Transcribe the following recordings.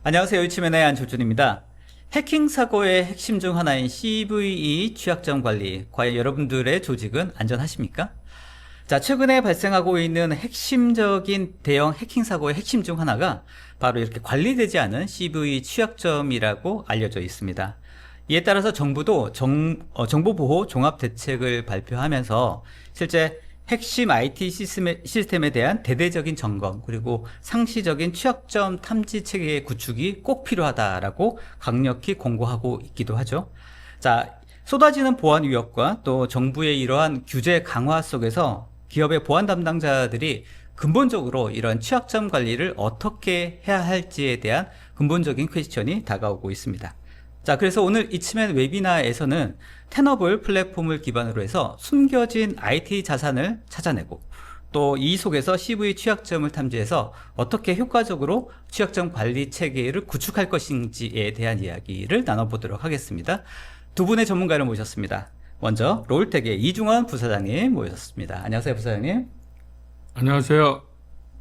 안녕하세요. 유치맨의 안철준입니다. 해킹 사고의 핵심 중 하나인 CVE 취약점 관리, 과연 여러분들의 조직은 안전하십니까? 자, 최근에 발생하고 있는 핵심적인 대형 해킹 사고의 핵심 중 하나가 바로 이렇게 관리되지 않은 CVE 취약점이라고 알려져 있습니다. 이에 따라서 정부도 정보보호 종합대책을 발표하면서 실제 핵심 IT 시스템에 대한 대대적인 점검, 그리고 상시적인 취약점 탐지 체계의 구축이 꼭 필요하다라고 강력히 권고하고 있기도 하죠. 자, 쏟아지는 보안 위협과 또 정부의 이러한 규제 강화 속에서 기업의 보안 담당자들이 근본적으로 이런 취약점 관리를 어떻게 해야 할지에 대한 근본적인 퀘스천이 다가오고 있습니다. 자, 그래서 오늘 이치맨 웨비나에서는 테너블 플랫폼을 기반으로 해서 숨겨진 IT 자산을 찾아내고 또 이 속에서 CV 취약점을 탐지해서 어떻게 효과적으로 취약점 관리 체계를 구축할 것인지에 대한 이야기를 나눠보도록 하겠습니다. 두 분의 전문가를 모셨습니다. 먼저 롤텍의 이중원 부사장님 모셨습니다. 안녕하세요, 부사장님. 안녕하세요.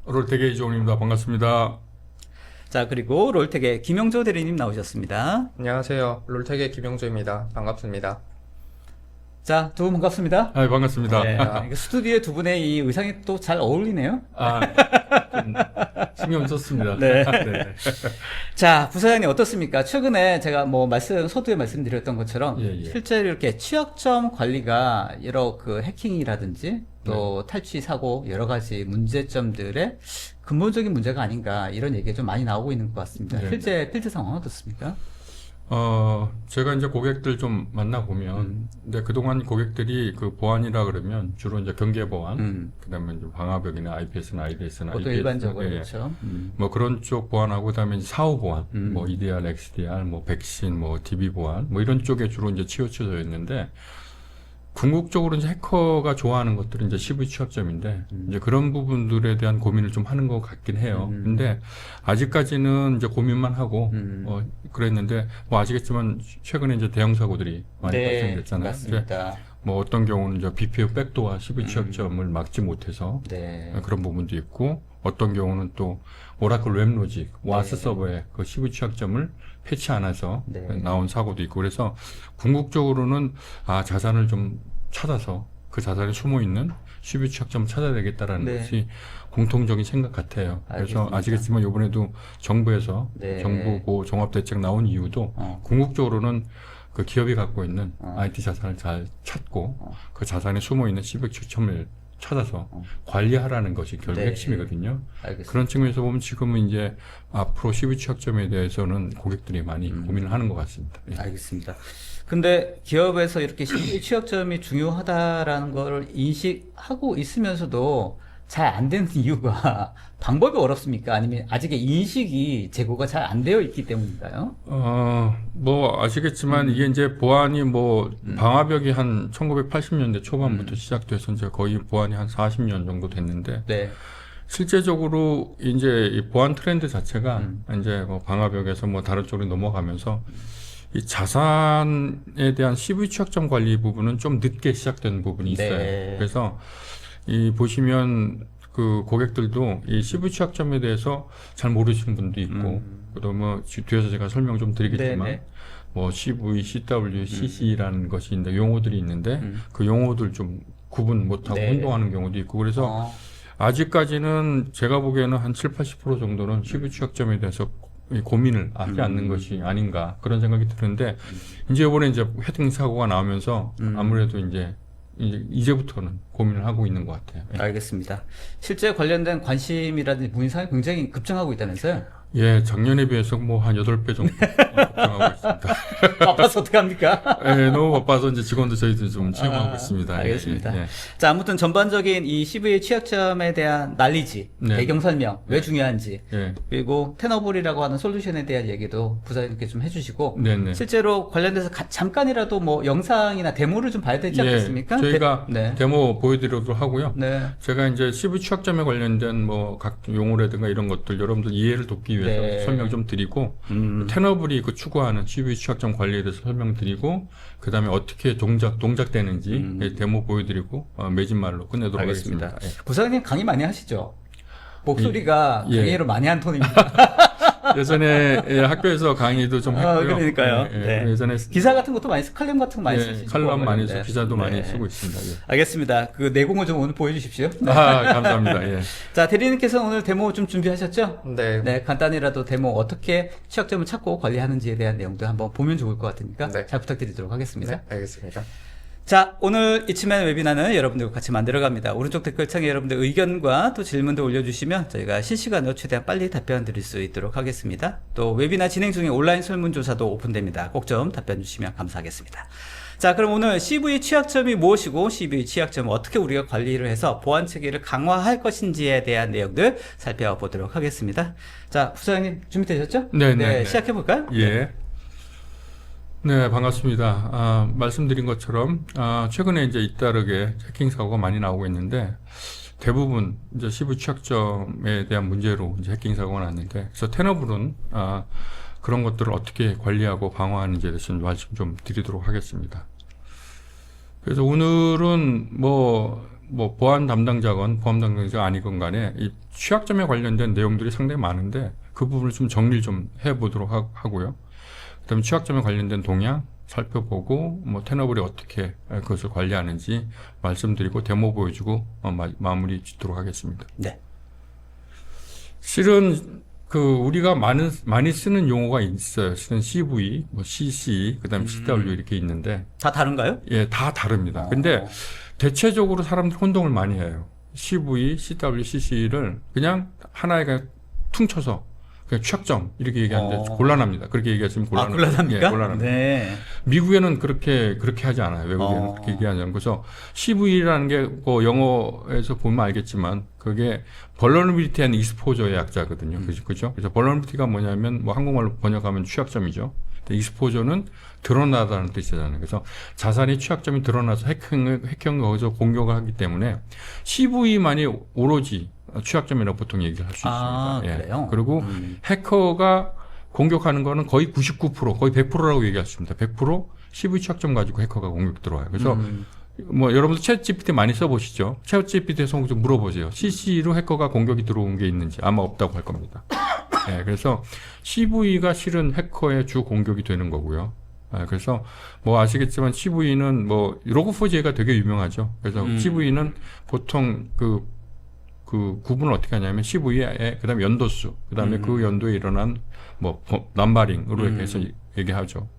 롤텍의 이종훈입니다. 반갑습니다. 자, 그리고 롤텍의 김영조 대리님 나오셨습니다. 안녕하세요. 롤텍의 김영조입니다. 반갑습니다. 자, 두 분 반갑습니다. 반갑습니다. 네, 이거 스튜디오에 두 분의 이 의상이 또 잘 어울리네요. 좀 신경 썼습니다. 네. 네. 자, 부사장님 어떻습니까? 최근에 제가 뭐 서두에 말씀드렸던 것처럼 예. 실제로 이렇게 취약점 관리가 여러 그 해킹이라든지 또 탈취 사고 여러 가지 문제점들의 근본적인 문제가 아닌가 이런 얘기가 좀 많이 나오고 있는 것 같습니다. 네. 실제 필드 상황은 어떻습니까? 제가 이제 고객들 좀 만나보면, 근데 그동안 고객들이 그 보안이라 그러면 주로 이제 경계 보안, 그 다음에 이제 방화벽이나 IPS나 IDS나 보통 일반적으로 그렇죠. 뭐 그런 쪽 보안하고, 그다음에 이제 사후 보안, 뭐 EDR, XDR, 뭐 백신, 뭐 DB 보안, 뭐 이런 쪽에 주로 이제 치우쳐져 있는데, 궁극적으로 이제 해커가 좋아하는 것들은 이제 CV 취약점인데, 이제 그런 부분들에 대한 고민을 좀 하는 것 같긴 해요. 근데 아직까지는 이제 고민만 하고, 그랬는데, 뭐 아시겠지만, 최근에 이제 대형 사고들이 많이 발생됐잖아요. 맞습니다. 뭐 어떤 경우는 이제 BPO 백도어 CV 취약점을 막지 못해서 네. 그런 부분도 있고, 어떤 경우는 또 오라클 웹로직, 와스 서버에 그 CV 취약점을 패치 안 해서 나온 사고도 있고, 그래서 궁극적으로는 자산을 좀 찾아서 그 자산에 숨어 있는 CV 취약점을 찾아야 되겠다라는 것이 공통적인 생각 같아요. 그래서 알겠습니다. 아시겠지만 이번에도 정부에서 정부 보호 종합 대책 나온 이유도 궁극적으로는 그 기업이 갖고 있는 IT 자산을 잘 찾고 그 자산에 숨어 있는 CV 취약점을 찾아서 관리하라는 것이 결국 핵심이거든요. 알겠습니다. 그런 측면에서 보면 지금은 이제 앞으로 CV 취약점에 대해서는 고객들이 많이 고민을 하는 것 같습니다. 예. 알겠습니다. 근데 기업에서 이렇게 CV 취약점이 중요하다라는 거를 인식하고 있으면서도 잘 안 되는 이유가 방법이 어렵습니까? 아니면 아직의 인식이 제고가 잘 안 되어 있기 때문인가요? 뭐 아시겠지만 이게 이제 보안이 뭐 방화벽이 한 1980년대 초반부터 시작돼서 이제 거의 보안이 한 40년 정도 됐는데 네. 실제적으로 이제 이 보안 트렌드 자체가 이제 뭐 방화벽에서 뭐 다른 쪽으로 넘어가면서 이 자산에 대한 CV 취약점 관리 부분은 좀 늦게 시작된 부분이 있어요. 그래서 이 보시면 그 고객들도 이 CV 취약점에 대해서 잘 모르시는 분도 있고, 그러면 뒤에서 제가 설명 좀 드리겠지만, 뭐 CV, CW, CC라는 것이 있는데 용어들이 있는데 그 용어들 좀 구분 못하고 혼동하는 경우도 있고, 그래서 아직까지는 제가 보기에는 한 7~80% 정도는 CV 취약점에 대해서 고민을 하지 않는 것이 아닌가 그런 생각이 드는데, 이번에 이제 해킹 사고가 나오면서 아무래도 이제부터는 고민을 하고 있는 것 같아요. 알겠습니다. 실제 관련된 관심이라든지 문의사항이 굉장히 급증하고 있다면서요? 예, 작년에 비해서 뭐 한 8배 정도 걱정하고 있습니다. 바빠서 어떡합니까? 예, 너무 바빠서 이제 직원들 저희도 좀 채용하고 있습니다. 알겠습니다. 예. 자, 아무튼 전반적인 이 CV 취약점에 대한 난리지, 배경 설명, 왜 중요한지, 그리고 테너블이라고 하는 솔루션에 대한 얘기도 부사님께 좀 해주시고, 실제로 관련돼서 잠깐이라도 뭐 영상이나 데모를 좀 봐야 되지 않겠습니까? 저희가 데모 보여드리도록 하고요. 제가 이제 CV 취약점에 관련된 뭐 각 용어라든가 이런 것들 여러분들 이해를 돕기 위해서 설명 좀 드리고, 테너블이 그 추구하는 CV 취약점 관리에 대해서 설명드리고, 그 다음에 어떻게 동작되는지 데모 보여드리고 매진말로 끝내도록 알겠습니다. 하겠습니다. 부사장님 강의 많이 하시죠? 목소리가 강의를 많이 한 톤입니다. 예전에 학교에서 강의도 좀 했고요. 그러니까요. 네. 예전에 기사 같은 것도 많이 칼럼 같은 거 많이 쓰시고 칼럼 많이 쓰고 네. 기사도 많이 네. 쓰고 있습니다. 예. 알겠습니다. 그 내공을 좀 오늘 보여주십시오. 감사합니다. 예. 자, 대리님께서 오늘 데모 좀 준비하셨죠? 네. 네, 간단히라도 데모 어떻게 취약점을 찾고 관리하는지에 대한 내용도 한번 보면 좋을 것 같으니까 네. 잘 부탁드리도록 하겠습니다. 네, 알겠습니다. 자, 오늘 이치맨 웨비나는 여러분들과 같이 만들어갑니다. 오른쪽 댓글창에 여러분들 의견과 또 질문도 올려주시면 저희가 실시간으로 최대한 빨리 답변 드릴 수 있도록 하겠습니다. 또 웨비나 진행 중에 온라인 설문조사도 오픈됩니다. 꼭 좀 답변 주시면 감사하겠습니다. 자, 그럼 오늘 CV 취약점이 무엇이고 CV 취약점을 어떻게 우리가 관리를 해서 보안 체계를 강화할 것인지에 대한 내용들 살펴보도록 하겠습니다. 자, 부사장님 준비되셨죠? 네. 시작해볼까요? 예. 네, 반갑습니다. 말씀드린 것처럼, 최근에 이제 잇따르게 해킹 사고가 많이 나오고 있는데, 대부분 이제 CV 취약점에 대한 문제로 이제 해킹 사고가 났는데, 그래서 테너블은, 그런 것들을 어떻게 관리하고 방어하는지에 대해서 말씀 좀 드리도록 하겠습니다. 그래서 오늘은 보안 담당자건 보안 담당자가 아니건 간에 이 취약점에 관련된 내용들이 상당히 많은데, 그 부분을 좀 정리를 좀 해보도록 하고요. 그다음에 취약점에 관련된 동향 살펴보고 테너블이 어떻게 그것을 관리하는지 말씀드리고 데모 보여주고 마무리 짓도록 하겠습니다. 네. 실은 우리가 많이 쓰는 용어가 있어요. 실은 CV, CC, 그다음에 CW 이렇게 있는데 다 다른가요? 예, 다 다릅니다. 근데 대체적으로 사람들이 혼동을 많이 해요. CV, CW, CC를 그냥 하나에 그냥 퉁쳐서 그냥 취약점 이렇게 얘기하는데 곤란합니다. 그렇게 얘기하시면 곤란합니까? 예, 곤란합니다. 네. 미국에는 그렇게 하지 않아요. 외국에는 그렇게 얘기하지 않아요. 그래서 CV라는 게 영어에서 보면 알겠지만 그게 vulnerability and exposure의 약자거든요. 그죠? 그래서 vulnerability가 뭐냐면 한국말로 번역하면 취약점이죠. exposure는 드러나다는 뜻이잖아요. 그래서 자산의 취약점이 드러나서 해킹이 거기서 공격을 하기 때문에 CV만이 오로지 취약점이라고 보통 얘기를 할 수 있습니다. 그래요? 그리고 해커가 공격하는 거는 거의 99%, 거의 100%라고 얘기할 수 있습니다. 100% CV 취약점 가지고 해커가 공격 들어와요. 그래서 여러분들 챗 GPT 많이 써보시죠. 챗 GPT에서 좀 물어보세요. CC로 해커가 공격이 들어온 게 있는지 아마 없다고 할 겁니다. 네, 그래서 CV가 실은 해커의 주 공격이 되는 거고요. 그래서 아시겠지만 CV는 로그4j가 되게 유명하죠. 그래서 CV는 보통 그 구분을 어떻게 하냐면 CV에 그다음에 연도수, 그다음에 그 연도에 일어난 넘버링으로 해서 얘기하죠.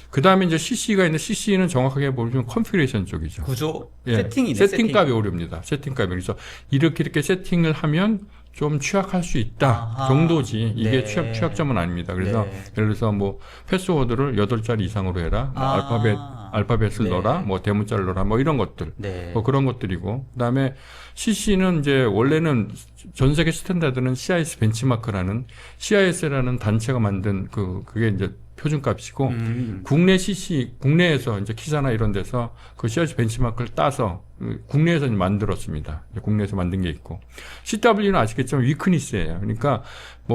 그다음에 이제 CC가 있는데 CC는 정확하게 보면 컨피그레이션 쪽이죠. 구조 예, 세팅이네. 세팅값이 오릅니다. 세팅값이. 그래서 이렇게 세팅을 하면 좀 취약할 수 있다 정도지 이게 네. 취약점은 아닙니다. 그래서 네. 예를 들어서 패스워드를 8자리 이상으로 해라. 알파벳을 네. 넣어라. 대문자를 넣어라. 이런 것들. 네. 그런 것들이고. 그다음에 CC는 이제 원래는 전 세계 스탠다드는 CIS 벤치마크라는 CIS라는 단체가 만든 그게 이제 표준값이고 국내 CC 국내에서 이제 키사나 이런 데서 그 CIS 벤치마크를 따서 국내에서 만들었습니다. 국내에서 만든 게 있고 CW는 아시겠지만 위크니스예요. 그러니까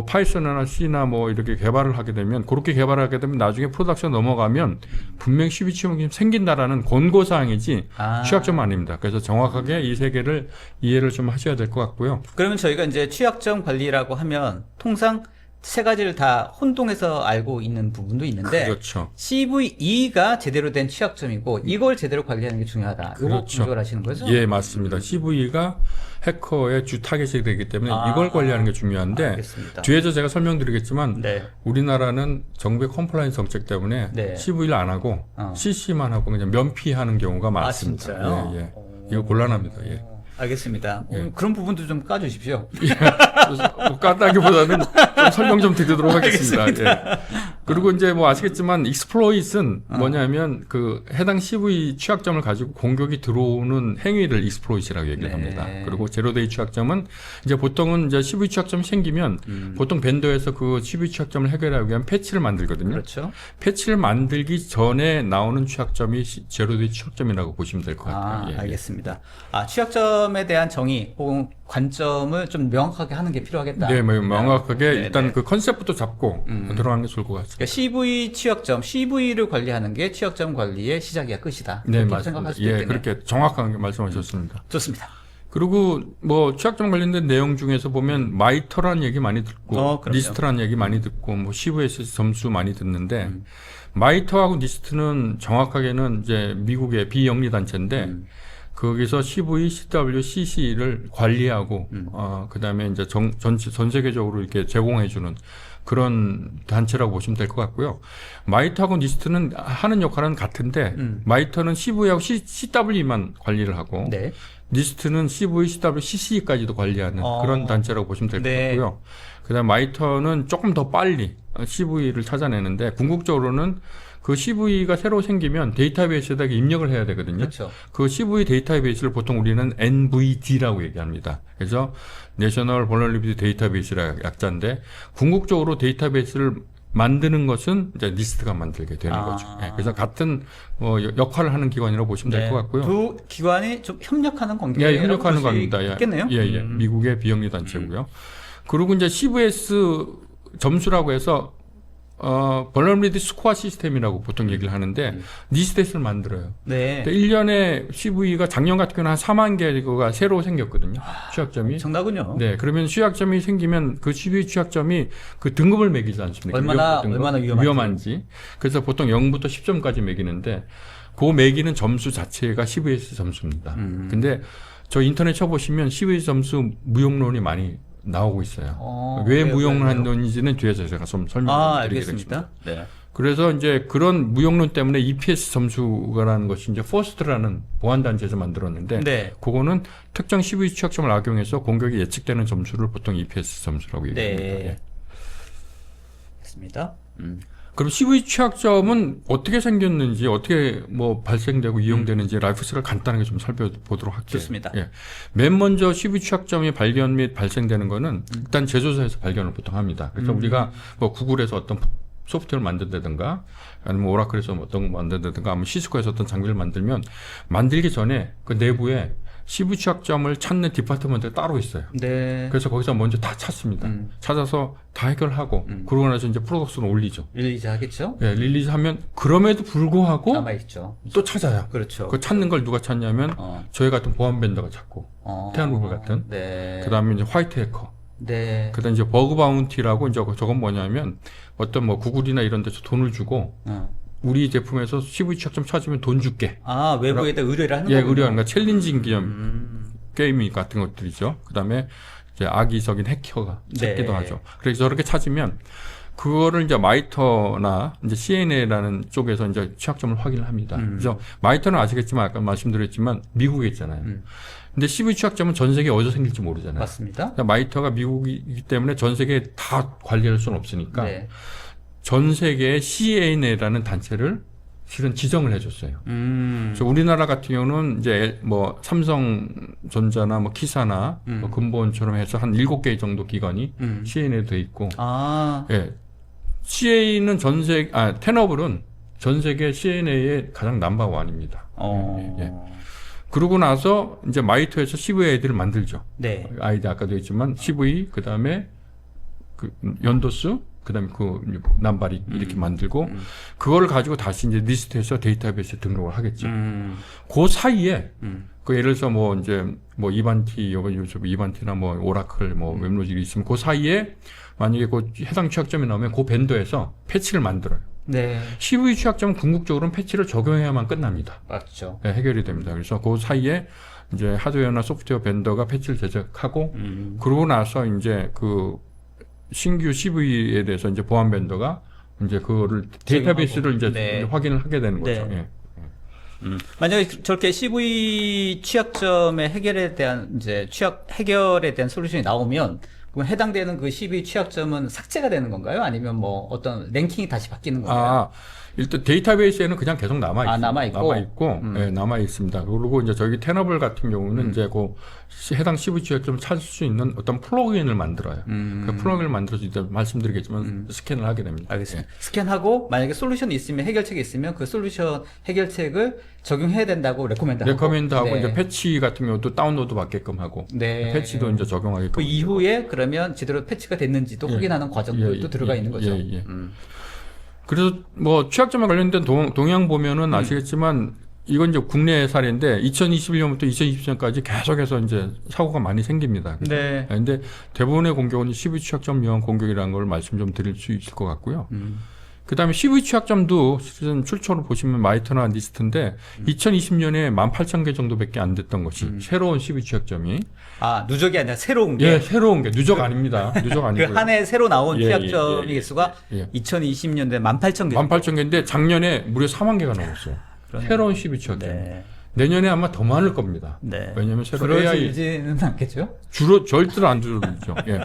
파이썬이나 C나 이렇게 개발을 하게 되면 그렇게 개발하게 되면 나중에 프로덕션 넘어가면 분명 CV 취약점이 생긴다라는 권고 사항이지 취약점은 아닙니다. 그래서 정확하게 이 세 개를 이해를 좀 하셔야 될 것 같고요. 그러면 저희가 이제 취약점 관리라고 하면 통상 세 가지를 다 혼동해서 알고 있는 부분도 있는데 그렇죠. CVE가 제대로 된 취약점이고 이걸 제대로 관리하는 게 중요하다. 이거 그렇죠. 분석을 하시는 거죠? 예, 맞습니다. CVE가 해커의 주 타겟이 되기 때문에 이걸 관리하는 게 중요한데 알겠습니다. 뒤에서 제가 설명드리겠지만 네. 우리나라는 정부의 컴플라이언스 정책 때문에 네. CV를 안 하고 CC만 하고 그냥 면피하는 경우가 많습니다. 진짜요? 예. 이거 곤란합니다. 예. 알겠습니다. 예. 그런 부분도 좀 까주십시오. 까다기보다는 좀 설명 좀 드리도록 하겠습니다. 예. 그리고 이제 아시겠지만 익스플로잇은 뭐냐면 해당 CV 취약점을 가지고 공격이 들어오는 행위를 익스플로잇이라고 얘기를 합니다. 그리고 제로데이 취약점은 이제 보통은 이제 CV 취약점이 생기면 보통 벤더에서 그 CV 취약점을 해결하기 위한 패치를 만들거든요. 그렇죠. 패치를 만들기 전에 나오는 취약점이 제로데이 취약점이라고 보시면 될 것 같아요. 예. 알겠습니다. 취약점에 대한 정의 혹은 관점을 좀 명확하게 하는 게 필요하겠다. 네, 명확하게 네, 일단 네. 그 컨셉부터 잡고 들어가는 게 좋을 것 같습니다. 그러니까 CV 취약점, CV를 관리하는 게 취약점 관리의 시작이야 끝이다. 네, 그렇게 맞습니다. 생각할 수도 있겠네요. 그렇게 정확하게 말씀하셨습니다. 좋습니다. 그리고 뭐 취약점 관련된 내용 중에서 보면 마이터라는 얘기 많이 듣고 그럼요. 니스트라는 얘기 많이 듣고 뭐 CVS 점수 많이 듣는데 마이터하고 니스트는 정확하게는 이제 미국의 비영리 단체인데 거기서 CV, CW, CC를 관리하고 그다음에 이제 전 세계적으로 이렇게 제공해 주는 그런 단체라고 보시면 될 것 같고요. 마이터하고 니스트는 하는 역할은 같은데 마이터는 CV하고 CW만 관리를 하고 네. 니스트는 CV, CW, CC까지도 관리하는 그런 단체라고 보시면 될 것 네. 같고요. 그다음 마이터는 조금 더 빨리 CV를 찾아내는데 궁극적으로는 그 CV가 새로 생기면 데이터베이스에다 입력을 해야 되거든요. 그렇죠. 그 CV 데이터베이스를 보통 우리는 NVD라고 얘기합니다. 그래서 National Vulnerability Database라는 약자인데 궁극적으로 데이터베이스를 만드는 것은 이제 니스트가 만들게 되는 거죠. 예, 그래서 같은 역할을 하는 기관이라고 보시면 될 것 같고요. 두 기관이 좀 협력하는 관계예요. 예, 협력하는 관계입니다. 예, 있겠네요. 예. 미국의 비영리 단체고요. 그리고 이제 CVS 점수라고 해서 Vulnerability Score 시스템이라고 보통 얘기를 하는데 니스트를 만들어요. 네. 1년에 CV가 작년 같은 경우는 한 4만 개가 새로 생겼거든요. 취약점이. 엄청나군요. 네, 그러면 취약점이 생기면 그 CV 취약점이 그 등급을 매기지 않습니까? 얼마나 위험한지. 그래서 보통 0부터 10점까지 매기는데 그 매기는 점수 자체가 CVS 점수입니다. 근데 저 인터넷 쳐보시면 CVS 점수 무용론이 많이 나오고 있어요. 왜 무용론인지는 뒤에서 제가 좀 설명드리겠습니다. 알겠습니다. 네. 그래서 이제 그런 무용론 때문에 EPS 점수라는 것이 이제 포스트라는 보안 단체에서 만들었는데, 네. 그거는 특정 CV 취약점을 악용해서 공격이 예측되는 점수를 보통 EPS 점수라고 얘기합니다. 네. 예. 맞습니다. 그럼 CV 취약점은 어떻게 생겼는지, 어떻게 뭐 발생되고 이용되는지 라이프스를 간단하게 좀 살펴보도록 할게요. 좋습니다. 예. 맨 먼저 CV 취약점이 발견 및 발생되는 거는 일단 제조사에서 발견을 보통 합니다. 그래서 우리가 뭐 구글에서 어떤 소프트웨어를 만든다든가 아니면 오라클에서 어떤 거 만든다든가 아니면 시스코에서 어떤 장비를 만들면 만들기 전에 그 내부에 CV 취약점을 찾는 디파트먼트가 따로 있어요. 네. 그래서 거기서 먼저 다 찾습니다. 찾아서 다 해결하고 그러고 나서 이제 프로덕션을 올리죠. 릴리즈 하겠죠? 예, 릴리즈 하면 그럼에도 불구하고 남아있죠. 또 찾아요. 그렇죠. 그 찾는 걸 누가 찾냐면 저희 같은 보안 벤더가 찾고 테안루블 같은 네. 그다음에 이제 화이트 해커 네. 그다음에 이제 버그 바운티라고 이제 저건 뭐냐면 어떤 뭐 구글이나 이런 데서 돈을 주고 우리 제품에서 CV 취약점 찾으면 돈 줄게. 외부에다 의뢰를 하는 예, 거군요. 의뢰하는 거 챌린징 기념 게임 같은 것들이죠. 그다음에 이제 악의적인 해커가 찾기도 네. 하죠. 그래서 저렇게 찾으면 그거를 이제 마이터나 이제 CNA라는 쪽에서 이제 취약점을 확인을 합니다. 그래서 마이터는 아시겠지만 아까 말씀드렸지만 미국에 있잖아요. 근데 CV 취약점은 전 세계 어디서 생길지 모르잖아요. 맞습니다. 그러니까 마이터가 미국이기 때문에 전 세계에 다 관리할 수는 없으니까 네. 전 세계의 CNA라는 단체를 실은 지정을 해줬어요. 그래서 우리나라 같은 경우는 이제 뭐 삼성전자나 뭐 키사나 뭐 근본처럼 해서 한 7개 정도 기관이 CNA에 돼 있고, 예. CA는 테너블은 전 세계 CNA의 가장 넘버원입니다. 예. 그러고 나서 이제 마이터에서 CV 아이디를 만들죠. 네. 아이디 아까도 했지만 CV 그 다음에 그 연도수 그다음에 그 남발이 이렇게 만들고 그거를 가지고 다시 이제 리스트에서 데이터베이스에 등록을 하겠죠. 그 사이에 그 예를 들어서 뭐 이제 뭐 이반티 요즘 이반티나 뭐 오라클 뭐 웹로직이 있으면 그 사이에 만약에 그 해당 취약점이 나오면 그 벤더에서 패치를 만들어요. 네. CV 취약점은 궁극적으로는 패치를 적용해야만 끝납니다. 맞죠. 네, 해결이 됩니다. 그래서 그 사이에 이제 하드웨어나 소프트웨어 벤더가 패치를 제작하고 그러고 나서 이제 그 신규 CV에 대해서 이제 보안 벤더가 이제 그거를 데이터베이스를 이제 네. 확인을 하게 되는 거죠. 네. 예. 만약에 저렇게 CV 취약점의 해결에 대한 해결에 대한 솔루션이 나오면 그럼 해당되는 그 CV 취약점은 삭제가 되는 건가요? 아니면 뭐 어떤 랭킹이 다시 바뀌는 건가요? 일단 데이터베이스에는 그냥 계속 남아있어요. 남아있고? 네, 남아있습니다. 그리고 이제 저희 테너블 같은 경우는 이제 그 해당 CV 취약점을 찾을 수 있는 어떤 플러그인을 만들어요. 그 플러그인을 만들어서 이제 말씀드리겠지만 스캔을 하게 됩니다. 알겠습니다. 스캔하고 만약에 솔루션이 있으면 해결책이 있으면 그 솔루션 해결책을 적용해야 된다고 레코멘드하고 네. 이제 패치 같은 경우도 다운로드 받게끔 하고 네. 패치도 이제 적용하게끔. 그 이후에 그러면 제대로 패치가 됐는지도 확인하는 과정들도 들어가 있는 거죠. 그래서 뭐 취약점에 관련된 동향 보면은 아시겠지만 이건 이제 국내 사례인데 2021년부터 2027년까지 계속해서 이제 사고가 많이 생깁니다. 네. 근데 대부분의 공격은 CV 취약점 유형 공격이라는 걸 말씀 좀 드릴 수 있을 것 같고요. 그다음에 CV 취약점도 실은 출처로 보시면 마이터나 니스트인데 2020년에 18,000개 정도밖에 안 됐던 것이 새로운 CV 취약점이 아, 누적이 아니라 새로운 게. 예, 새로운 게 누적 아닙니다. 누적 아니고요. 그 한 해 새로 나온 예, 취약점의 예, 예, 개수가 예. 2020년도에 18,000개. 18,000개인데 작년에 무려 4만 개가 넘었어요. 그러네요. 새로운 CV 취약점. 네. 내년에 아마 더 많을 겁니다. 네. 왜냐하면 새로 AI 줄어들지는 않겠죠? 절대로 안 줄어들죠. 예.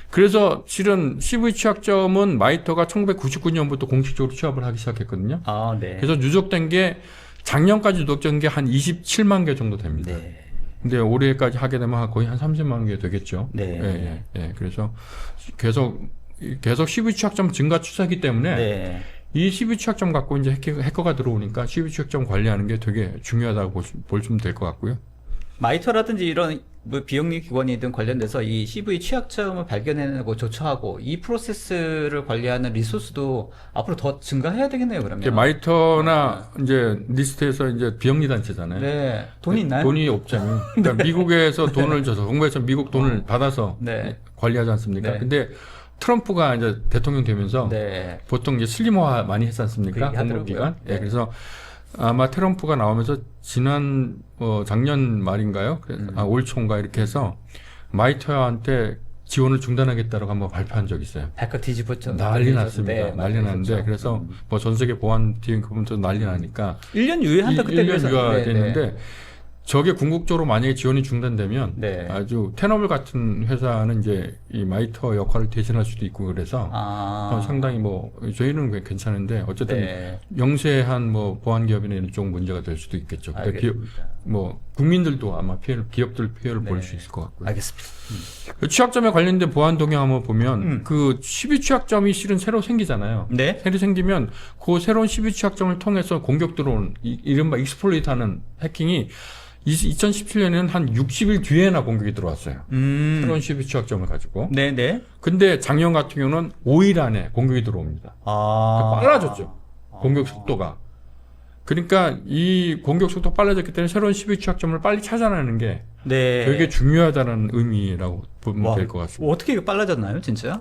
그래서 실은 CV 취약점은 마이터가 1999년부터 공식적으로 취합을 하기 시작했거든요. 아, 네. 그래서 누적된 게 작년까지 누적된 게 한 27만 개 정도 됩니다. 네. 근데 올해까지 하게 되면 거의 한 30만 개 되겠죠. 네. 예, 예, 예. 그래서 계속 CV 취약점 증가 추세이기 때문에 네. 이 CV 취약점 갖고 이제 해커가 들어오니까 CV 취약점 관리하는 게 되게 중요하다고 보시면 될 것 같고요. 마이터라든지 이런 뭐 비영리 기관이든 관련돼서 이 CV 취약점을 발견해내고 조처하고 이 프로세스를 관리하는 리소스도 앞으로 더 증가해야 되겠네요, 그러면. 이제 마이터나 이제 리스트에서 이제 비영리 단체잖아요. 네. 돈이 있나요? 돈이 없잖아요. 그러니까 미국에서 돈을 줘서 정부에서 미국 돈을 받아서 네. 관리하지 않습니까? 네. 근데 트럼프가 이제 대통령 되면서 네. 보통 이제 슬림화 많이 했지 않습니까? 그 얘기 공무기관. 하더라고요. 네. 예, 그래서 아마 트럼프가 나오면서 지난 작년 말인가요? 올 초인가 이렇게 해서 마이터한테 지원을 중단하겠다고 한번 발표한 적이 있어요. 발칵 뒤집었죠. 난리 났습니다. 네, 난리 났는데 그렇죠. 그래서 뭐 전 세계 보안팀 그분도 난리 나니까 1년 유예한다 그때 1년 그래서. 유예가 네, 됐는데 네. 저게 궁극적으로 만약에 지원이 중단되면 네. 아주 테너블 같은 회사는 이제 이 마이터 역할을 대신할 수도 있고 그래서 상당히 뭐 저희는 괜찮은데 어쨌든 네. 영세한 뭐 보안 기업이나 이런 쪽 문제가 될 수도 있겠죠. 근데 알겠습니다. 뭐 국민들도 아마 기업들 피해를 네. 볼 수 있을 것 같고요. 알겠습니다. 그 취약점에 관련된 보안 동향 한번 보면 그 12 취약점이 실은 새로 생기잖아요. 네. 새로 생기면 그 새로운 12 취약점을 통해서 공격 들어온 이른바 익스플로이트하는 해킹이 2017년에는 한 60일 뒤에나 공격이 들어왔어요. 새로운 12 취약점을 가지고. 네네. 근데 작년 같은 경우는 5일 안에 공격이 들어옵니다. 아. 빨라졌죠. 공격 속도가. 그러니까 이 공격 속도가 빨라졌기 때문에 새로운 12 취약점을 빨리 찾아내는 게 네. 되게 중요하다는 의미라고 보면 와, 될 것 같습니다. 어떻게 이게 빨라졌나요, 진짜?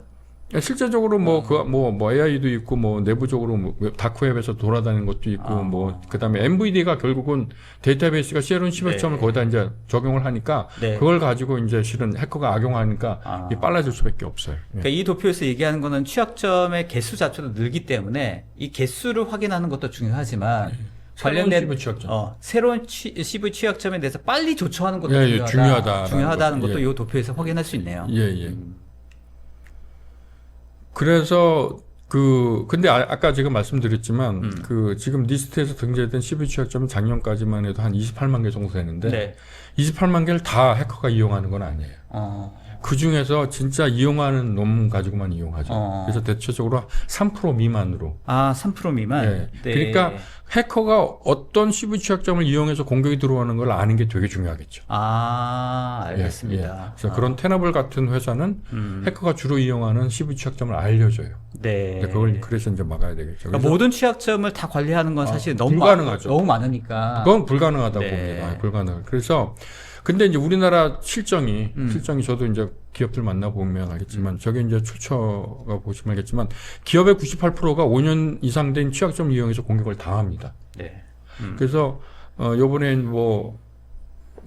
실제적으로 뭐 AI도 있고 뭐 내부적으로 뭐 다크웹에서 돌아다니는 것도 있고 뭐 그다음에 MVD가 결국은 데이터베이스가 새로운 12점을 네. 거기다 이제 적용을 하니까 네. 그걸 가지고 이제 실은 해커가 악용하니까 이게 빨라질 수밖에 없어요. 예. 그러니까 이 도표에서 얘기하는 거는 취약점의 개수 자체도 늘기 때문에 이 개수를 확인하는 것도 중요하지만 관련된 CV 취약점. 새로운 CV 취약점에 대해서 빨리 조처하는 것도 예, 예, 중요하다는 것도, 것도 예. 이 도표에서 확인할 수 있네요. 예, 예. 그래서 근데 아까 제가 말씀드렸지만 지금 리스트에서 등재된 CV 취약점은 작년까지만 해도 한 28만 개 정도 되는데 네. 28만 개를 다 해커가 이용하는 건 아니에요. 그 중에서 진짜 이용하는 놈 가지고만 이용하죠. 그래서 대체적으로 3% 미만으로. 3% 미만. 네. 네. 그러니까 해커가 어떤 CV 취약점을 이용해서 공격이 들어오는 걸 아는 게 되게 중요하겠죠. 알겠습니다. 예, 예. 그래서 그런 테너블 같은 회사는 해커가 주로 이용하는 CV 취약점을 알려줘요. 네. 근데 그걸 그래서 이제 막아야 되겠죠. 그러니까 모든 취약점을 다 관리하는 건 사실 너무 불가능하죠. 너무 많으니까. 그건 불가능하다고 네. 봅니다. 불가능. 그래서 근데 이제 우리나라 실정이 저도 이제 기업들 만나보면 알겠지만 저게 이제 출처가 보시면 알겠지만 기업의 98%가 5년 이상 된 취약점 이용해서 공격을 당합니다. 네. 그래서 요번엔 뭐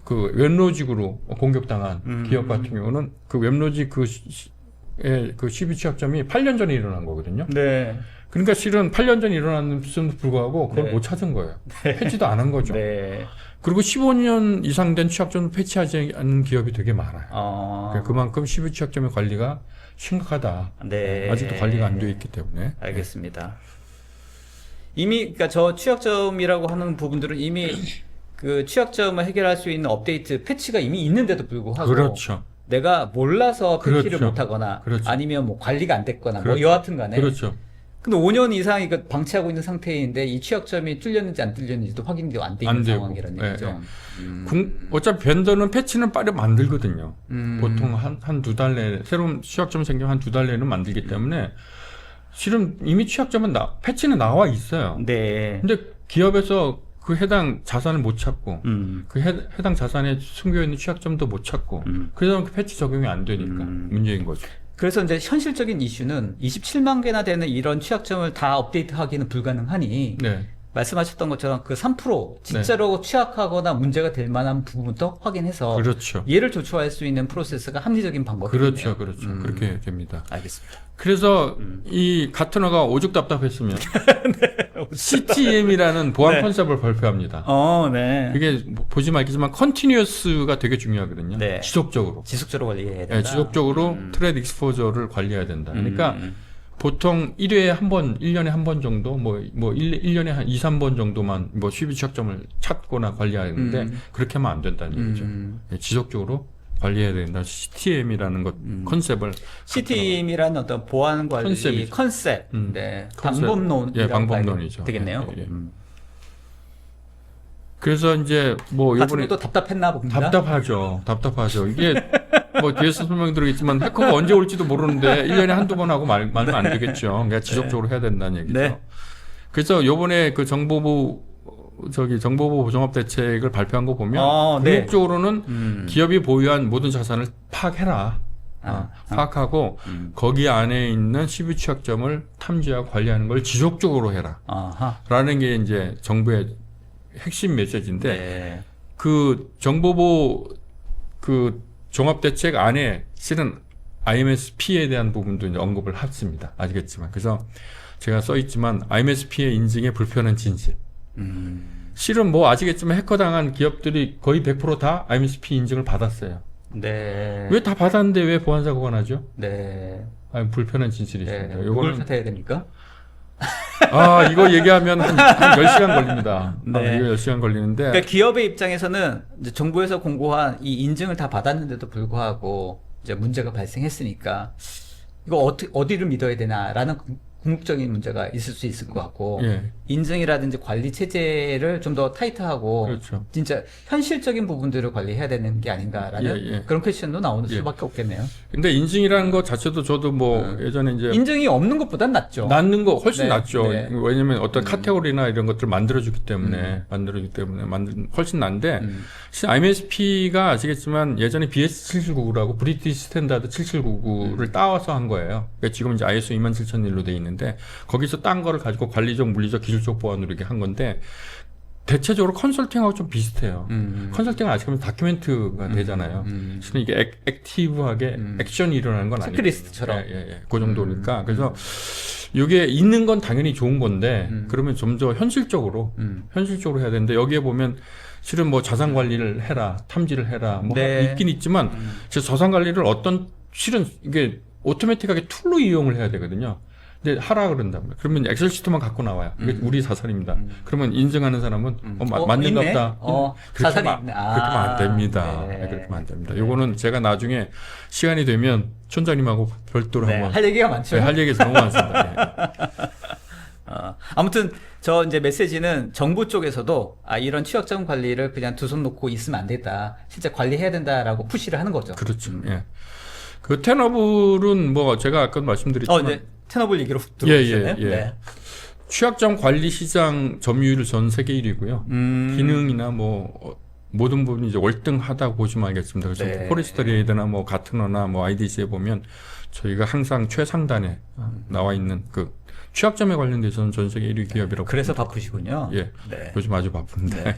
그 웹로직으로 공격당한 기업 같은 경우는 그 웹로직 그 12 취약점이 8년 전에 일어난 거거든요. 네. 그러니까 실은 8년 전에 일어났음에도 불구하고 그걸 네. 못 찾은 거예요. 패치도 안 한 거죠. 네. 그리고 15년 이상 된 취약점을 패치하지 않는 기업이 되게 많아요. 그러니까 그만큼 12 취약점의 관리가 심각하다. 네. 아직도 관리가 안 되어 있기 때문에. 알겠습니다. 이미 그러니까 저 취약점이라고 하는 부분들은 이미 그 취약점을 해결할 수 있는 업데이트 패치가 이미 있는데도 불구하고 그렇죠. 내가 몰라서 패치를 그렇죠. 못하거나 그렇죠. 아니면 뭐 관리가 안 됐거나 그렇죠. 뭐 여하튼간에 그렇죠. 근데 5년 이상 이거 방치하고 있는 상태인데 이 취약점이 뚫렸는지 안 뚫렸는지도 확인이 안 돼 있는 안 되고. 상황이라는 네, 얘기죠. 어차피 벤더는 패치는 빨리 만들거든요. 음. 보통 한 두 달 내에 새로운 취약점 생기면 한 두 달 내에는 만들기 때문에 실은 이미 취약점은 패치는 나와 있어요. 네. 근데 기업에서 그 해당 자산을 못 찾고 음. 그 해당 자산에 숨겨 있는 취약점도 못 찾고 그래서 그 패치 적용이 안 되니까 문제인 거죠. 그래서 이제 현실적인 이슈는 27만 개나 되는 이런 취약점을 다 업데이트하기는 불가능하니 네. 말씀하셨던 것처럼 그 3% 진짜로 취약하거나 문제가 될 만한 부분부터 확인해서 그렇죠. 얘를 조처할 수 있는 프로세스가 합리적인 방법이네요. 그렇죠. 그렇죠. 그렇게 됩니다. 알겠습니다. 그래서 이 가트너가 오죽 답답했으면 CTM이라는 보안 네. 컨셉을 발표합니다. 네. 이게 보시면 알겠지만 컨티뉴어스가 되게 중요하거든요. 네. 지속적으로. 지속적으로 관리해야 된다. 네, 지속적으로 트레드 익스포저를 관리해야 된다. 그러니까 보통 1회에 한 번, 1년에 한 번 정도, 1년에 한 2, 3번 정도만 시비 취약점을 찾거나 관리하는데 그렇게 하면 안 된다는 얘기죠. 네, 지속적으로 관리해야 된다. CTM이라는 것 컨셉을 CTM이라는 어떤 보안 관리 컨셉이죠. 컨셉, 네, 컨셉. 방법론, 예, 방법론이죠. 되겠네요. 예, 예. 그래서 이제 이번에 가트너도 답답했나 봅니다. 답답하죠. 이게 뒤에서 설명드리겠지만 해커가 언제 올지도 모르는데 1년에 한두 번 하고 말면 안 되겠죠. 그러니까 지속적으로 해야 된다는 얘기죠. 네. 그래서 요번에 그 정보부 보정업 대책을 발표한 거 보면 네. 궁극적으로는 기업이 보유한 모든 자산을 파악해라. 파악하고 거기 안에 있는 시비 취약점을 탐지하고 관리하는 걸 지속적으로 해라. 라는 게 이제 정부의 핵심 메시지인데 네. 그 정보보 그 종합대책 안에 실은 IMSP에 대한 부분도 이제 언급을 했습니다. 아시겠지만. 그래서 제가 써있지만 IMSP의 인증의 불편한 진실. 실은 아시겠지만 해커당한 기업들이 거의 100% 다 IMSP 인증을 받았어요. 네. 왜 다 받았는데 왜 보안사고가 나죠? 네. 불편한 진실이십니다. 네. 이걸 탓해야 됩니까? 이거 얘기하면 한 10시간 걸립니다. 네. 이거 10시간 걸리는데. 그러니까 기업의 입장에서는 이제 정부에서 공고한 이 인증을 다 받았는데도 불구하고 이제 문제가 발생했으니까 이거 어디를 믿어야 되나라는 궁극적인 문제가 있을 수 있을 것 같고 예. 인증이라든지 관리 체제를 좀 더 타이트하고 그렇죠. 진짜 현실적인 부분들을 관리해야 되는 게 아닌가라는 그런 퀘스천도 나오는 수밖에 없겠네요. 근데 인증이라는 것 자체도 저도 예전에 이제 인증이 없는 것보단 낫죠. 낫는 거 훨씬 네, 낫죠. 네. 왜냐면 어떤 카테고리나 이런 것들을 만들어주기 때문에 훨씬 난데 IMSP가 아시겠지만 예전에 BS779라고 브리티시 스탠다드 7799를 따와서 한 거예요. 그러니까 지금 이제 ISO 27001로 돼 있는데 거기서 딴 거를 가지고 관리적, 물리적, 기술적 보안으로 이렇게 한 건데 대체적으로 컨설팅하고 좀 비슷해요. 컨설팅은 아시겠지만 다큐멘트가 되잖아요. 실은 이게 액티브하게 액션이 일어나는 건 아니에요. 체크리스트처럼. 그 정도니까. 그래서 이게 있는 건 당연히 좋은 건데 그러면 좀 더 현실적으로 해야 되는데 여기에 보면 실은 자산 관리를 해라, 탐지를 해라, 있긴 있지만 제 자산 관리를 실은 이게 오토매틱하게 툴로 이용을 해야 되거든요. 근데 하라 그런다. 그러면 엑셀 시트만 갖고 나와요. 이게 우리 자산입니다. 그러면 인증하는 사람은 맞는가 보다. 자산이 그렇게 하면 안 됩니다. 네. 그렇게 하면 안 됩니다. 요거는 제가 나중에 시간이 되면 촌장님하고 별도로 한번 할 얘기가 많죠. 할 얘기가 너무 많습니다. 아무튼 이제 메시지는 정부 쪽에서도 이런 취약점 관리를 그냥 두 손 놓고 있으면 안 된다. 실제 관리해야 된다라고 푸시를 하는 거죠. 그렇죠. 예. 그 테너블은 제가 아까 말씀드렸지만 이제 테너블 얘기로 들어오셨네요. 네. 취약점 관리 시장 점유율 전 세계 1위고요. 기능이나 모든 부분이 이제 월등하다고 보시면 알겠습니다. 그래서 네. 포레스터리에드나 가트너나 IDC에 보면 저희가 항상 최상단에 나와 있는 그 취약점에 관련돼서는 전 세계 1위 기업이라고. 그래서 봅니다. 바쁘시군요. 예. 네. 요즘 아주 바쁜데. 네.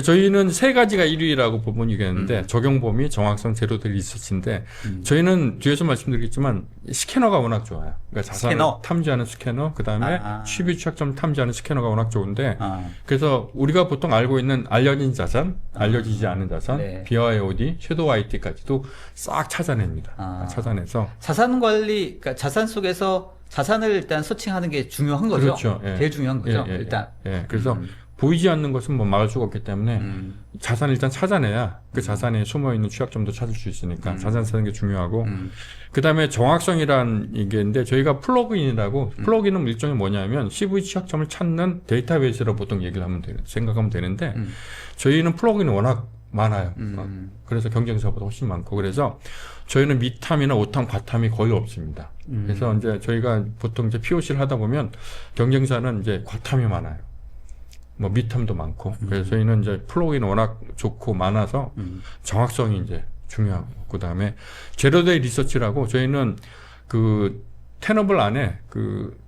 저희는 세 가지가 1위라고 보면 이겠는데 적용 범위, 정확성, 제로들 리서치인데 저희는 뒤에서 말씀드리겠지만 스캐너가 워낙 좋아요. 그러니까 자산을 탐지하는 스캐너, 그 다음에 취비 취약점 탐지하는 스캐너가 워낙 좋은데 그래서 우리가 보통 알고 있는 알려진 자산, 알려지지 않은 자산, 네. BYOD, 섀도우 IT까지도 싹 찾아냅니다. 찾아내서 자산 관리, 그러니까 자산 속에서 자산을 일단 서칭하는 게 중요한 거죠. 그렇죠. 예. 제일 중요한 거죠. 일단. 그래서 보이지 않는 것은 막을 수가 없기 때문에 자산을 일단 찾아내야 그 자산에 숨어있는 취약점도 찾을 수 있으니까 자산 찾는 게 중요하고 그 다음에 정확성이란 얘기인데 저희가 플러그인이라고 플러그인은 일종의 뭐냐면 CV 취약점을 찾는 데이터베이스로 보통 얘기를 생각하면 되는데 저희는 플러그인이 워낙 많아요. 그래서 경쟁사보다 훨씬 많고 그래서 저희는 미탐이나 오탐, 과탐이 거의 없습니다. 그래서 이제 저희가 보통 이제 POC를 하다 보면 경쟁사는 이제 과탐이 많아요. 뭐 미텀도 많고 그래서 저희는 이제 플러그인 워낙 좋고 많아서 정확성이 이제 중요하고 그다음에 제로데이 리서치라고 저희는 그 테너블 안에 그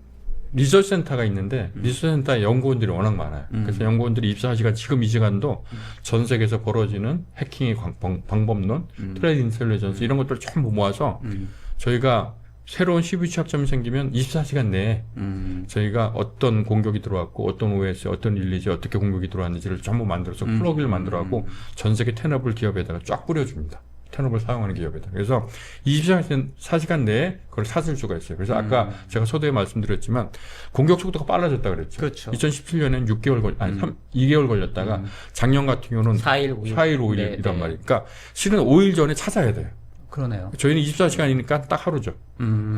리서치 센터가 있는데 리서치 센터에 연구원들이 워낙 많아요. 그래서 연구원들이 입사하시가 지금 이 시간도 전 세계에서 벌어지는 해킹의 방법론, 트레이드 인텔리전스 이런 것들을 전부 모아서 저희가 새로운 CPU 취약점이 생기면 24시간 내에 저희가 어떤 공격이 들어왔고 어떤 OS, 어떤 릴리즈, 어떻게 공격이 들어왔는지를 전부 만들어서 플러그를 만들어갖고 전 세계 테너블 기업에다가 쫙 뿌려줍니다. 테너블 사용하는 기업에다. 그래서 24시간 내에 그걸 찾을 수가 있어요. 그래서 아까 제가 서두에 말씀드렸지만 공격 속도가 빨라졌다 그랬죠. 그렇죠. 2017년에는 2개월 걸렸다가 작년 같은 경우는 4일, 5일이란 네, 네. 말이에요. 그러니까 실은 5일 전에 찾아야 돼요. 그러네요. 저희는 24시간이니까 딱 하루죠.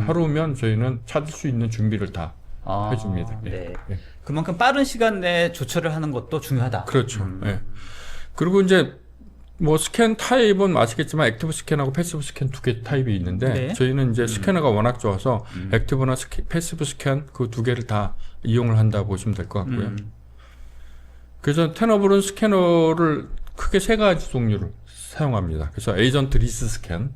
하루면 저희는 찾을 수 있는 준비를 다 해줍니다. 네. 예. 그만큼 빠른 시간 내에 조처를 하는 것도 중요하다. 그렇죠. 예. 그리고 이제 뭐 스캔 타입은 아시겠지만 액티브 스캔하고 패시브 스캔 두 개 타입이 있는데 네. 저희는 이제 스캐너가 워낙 좋아서 액티브나 패시브 스캔 그 두 개를 다 이용을 한다 보시면 될 것 같고요. 그래서 테너블은 스캐너를 크게 세 가지 종류를 사용합니다. 그래서 에이전트 리스 스캔,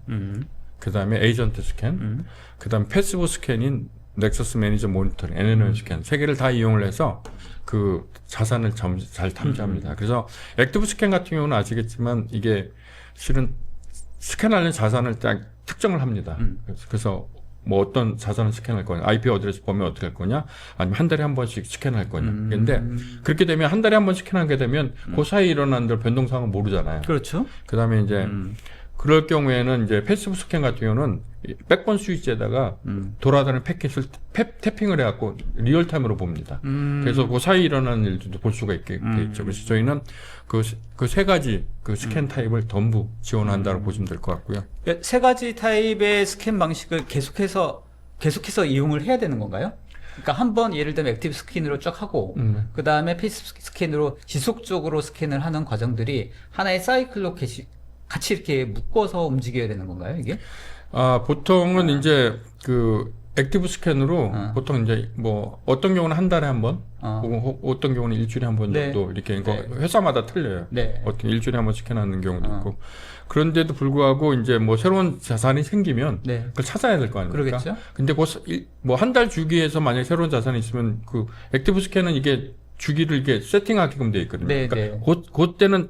그 다음에 에이전트 스캔, 그 다음에 패시브 스캔인 넥서스 매니저 모니터링, NNN 스캔 세 개를 다 이용을 해서 그 자산을 잘 탐지합니다. 그래서 액티브 스캔 같은 경우는 아시겠지만 이게 실은 스캔하는 자산을 딱 특정을 합니다. 그래서 뭐 어떤 자산을 스캔할 거냐, IP 어드레스 보면 어떻게 할 거냐, 아니면 한 달에 한 번씩 스캔할 거냐. 근데 그렇게 되면 한 달에 한 번 스캔하게 되면 그 사이에 일어나는 변동사항은 모르잖아요. 그렇죠. 그 다음에 이제 그럴 경우에는 이제 패시브 스캔 같은 경우는 백번 스위치에다가 돌아다니는 패킷을 태핑을 해갖고 리얼타임으로 봅니다. 그래서 그 사이에 일어나는 일들도 볼 수가 있게 돼 있죠. 그래서 저희는 그 세 가지 그 스캔 타입을 전부 지원한다고 보시면 될 것 같고요. 세 가지 타입의 스캔 방식을 계속해서 이용을 해야 되는 건가요? 그러니까 한번 예를 들면 액티브 스캔으로 쭉 하고 그 다음에 패시브 스캔으로 지속적으로 스캔을 하는 과정들이 하나의 사이클로 같이 이렇게 묶어서 움직여야 되는 건가요, 이게? 보통은 이제 그 액티브 스캔으로 보통 이제 뭐 어떤 경우는 한 달에 한 번, 어떤 경우는 일주일에 한 번 네. 정도 이렇게 회사마다 틀려요. 네. 어떤 일주일에 한 번 스캔하는 경우도 있고. 그런데도 불구하고 이제 뭐 새로운 자산이 생기면 네. 그걸 찾아야 될 거 아닙니까? 그러겠죠. 근데 뭐 한 달 주기에서 만약에 새로운 자산이 있으면 그 액티브 스캔은 이게 주기를 이게 세팅하게끔 돼 있거든요. 네, 그러니까 네. 그때는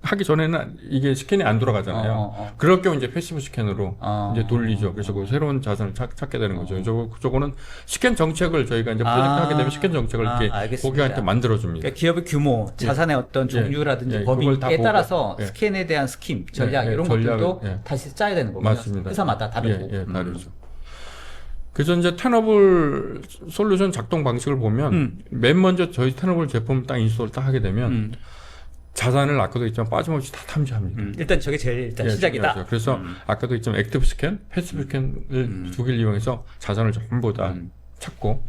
하기 전에는 이게 스캔이 안 돌아가잖아요. 그럴 경우 이제 패시브 스캔으로 이제 돌리죠. 그래서 그 새로운 자산을 찾게 되는 거죠. 저거는 스캔 정책을 저희가 이제 프로젝트 하게 되면 스캔 정책을 이렇게 알겠습니다. 고객한테 만들어줍니다. 그러니까 기업의 규모, 자산의 어떤 종류라든지 예, 그걸 다 범위에 보고, 따라서 예. 스캔에 대한 스킨, 전략 예, 예, 이런 전략을, 것들도 예. 다시 짜야 되는 거군요. 맞습니다. 회사마다 다르고. 예, 다르죠. 그래서 이제 테너블 솔루션 작동 방식을 보면 맨 먼저 저희 테너블 제품을 딱 인스톨 딱 하게 되면 자산을 아까도 있지만 빠짐없이 다 탐지합니다. 일단 저게 제일 예, 시작이다. 중요하죠. 그래서 아까도 있지만 액티브 스캔, 패시브 스캔을 두 개를 이용해서 자산을 전부 다 찾고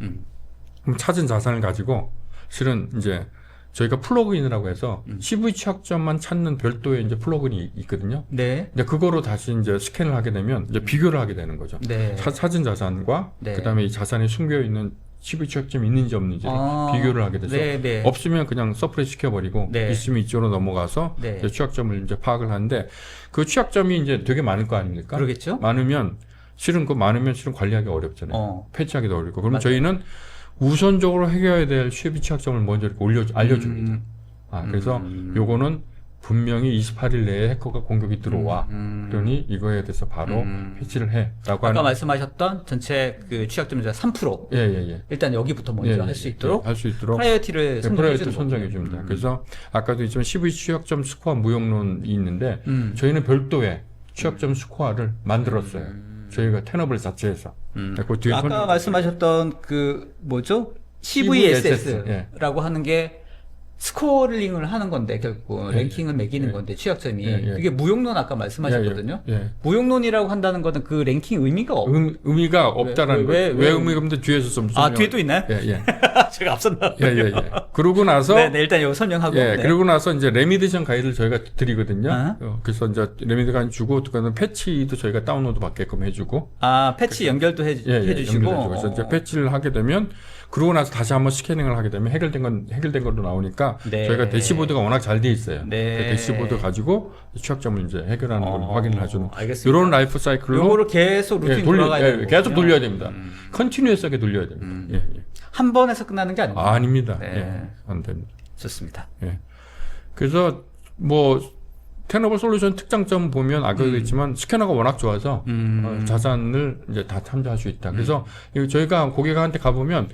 그럼 찾은 자산을 가지고 실은 이제 저희가 플러그인이라고 해서 CV 취약점만 찾는 별도의 이제 플러그인이 있거든요. 네. 근데 그거로 다시 이제 스캔을 하게 되면 이제 비교를 하게 되는 거죠. 네. 찾은 자산과 네. 그다음에 이 자산에 숨겨 있는 CV 취약점이 있는지 없는지를 비교를 하게 돼서 네, 네. 없으면 그냥 서프레스 시켜버리고 네. 있으면 이쪽으로 넘어가서 네. 이제 취약점을 이제 파악을 하는데 그 취약점이 이제 되게 많을 거 아닙니까? 그러겠죠. 많으면 실은 관리하기 어렵잖아요. 패치하기도 어렵고. 그럼 맞아요. 저희는 우선적으로 해결해야 될 CV 취약점을 먼저 이렇게 알려줍니다. 그래서 요거는 분명히 28일 내에 해커가 공격이 들어와. 그러니 이거에 대해서 바로 패치를 해라고 아까 하는. 말씀하셨던 전체 그 취약점 자 3%. 예. 일단 여기부터 먼저 할 수 있도록 할 수 있도록 프라이어티를 프라이어티 선정해 줍니다. 그래서 아까도 있지만 CV 취약점 스코어 무용론이 있는데 저희는 별도의 취약점 스코어를 만들었어요. 저희가 테너블 자체에서. 그 뒤에 아까 말씀하셨던 그 뭐죠? CVSS라고 하는 게 스코어링을 하는 건데 결국 랭킹을 매기는 건데 취약점이 이게 무용론 아까 말씀하셨거든요. 무용론이라고 한다는 거는 그 랭킹 의미가 의미가 없다라는 거예요. 왜 왜 의미가 없는데 뒤에서 좀 뒤에 또 있나요? 예. 제가 앞섰나? 예. 그러고 나서 네, 일단 이거 설명하고. 네. 그러고 나서 이제 레미디션 가이드를 저희가 드리거든요. 어. 그래서 이제 레미디 가이드 주고 그다음에 패치도 저희가 다운로드 받게끔 해주고 패치 연결도 해주시고. 연결해주고. 그래서 이제 패치를 하게 되면 그러고 나서 다시 한번 스캐닝을 하게 되면 해결된 걸로 나오니까 네. 저희가 대시보드가 워낙 잘 돼 있어요. 네. 그 대시보드 가지고 취약점을 이제 해결하는 걸 확인을 해주는 알겠습니다. 이런 라이프 사이클로 요거를 계속 루틴 돌아가야 되고 계속 돌려야 됩니다. 컨티뉴어스하게 돌려야 됩니다. 예, 예. 한 번에서 끝나는 게 아닙니다. 아닙니다. 네. 예, 안 됩니다. 좋습니다. 예. 그래서 뭐 테너블 솔루션 특장점 보면 아까도 했지만 스캐너가 워낙 좋아서 자산을 이제 다 탐지할 수 있다. 그래서 이거 저희가 고객한테 가보면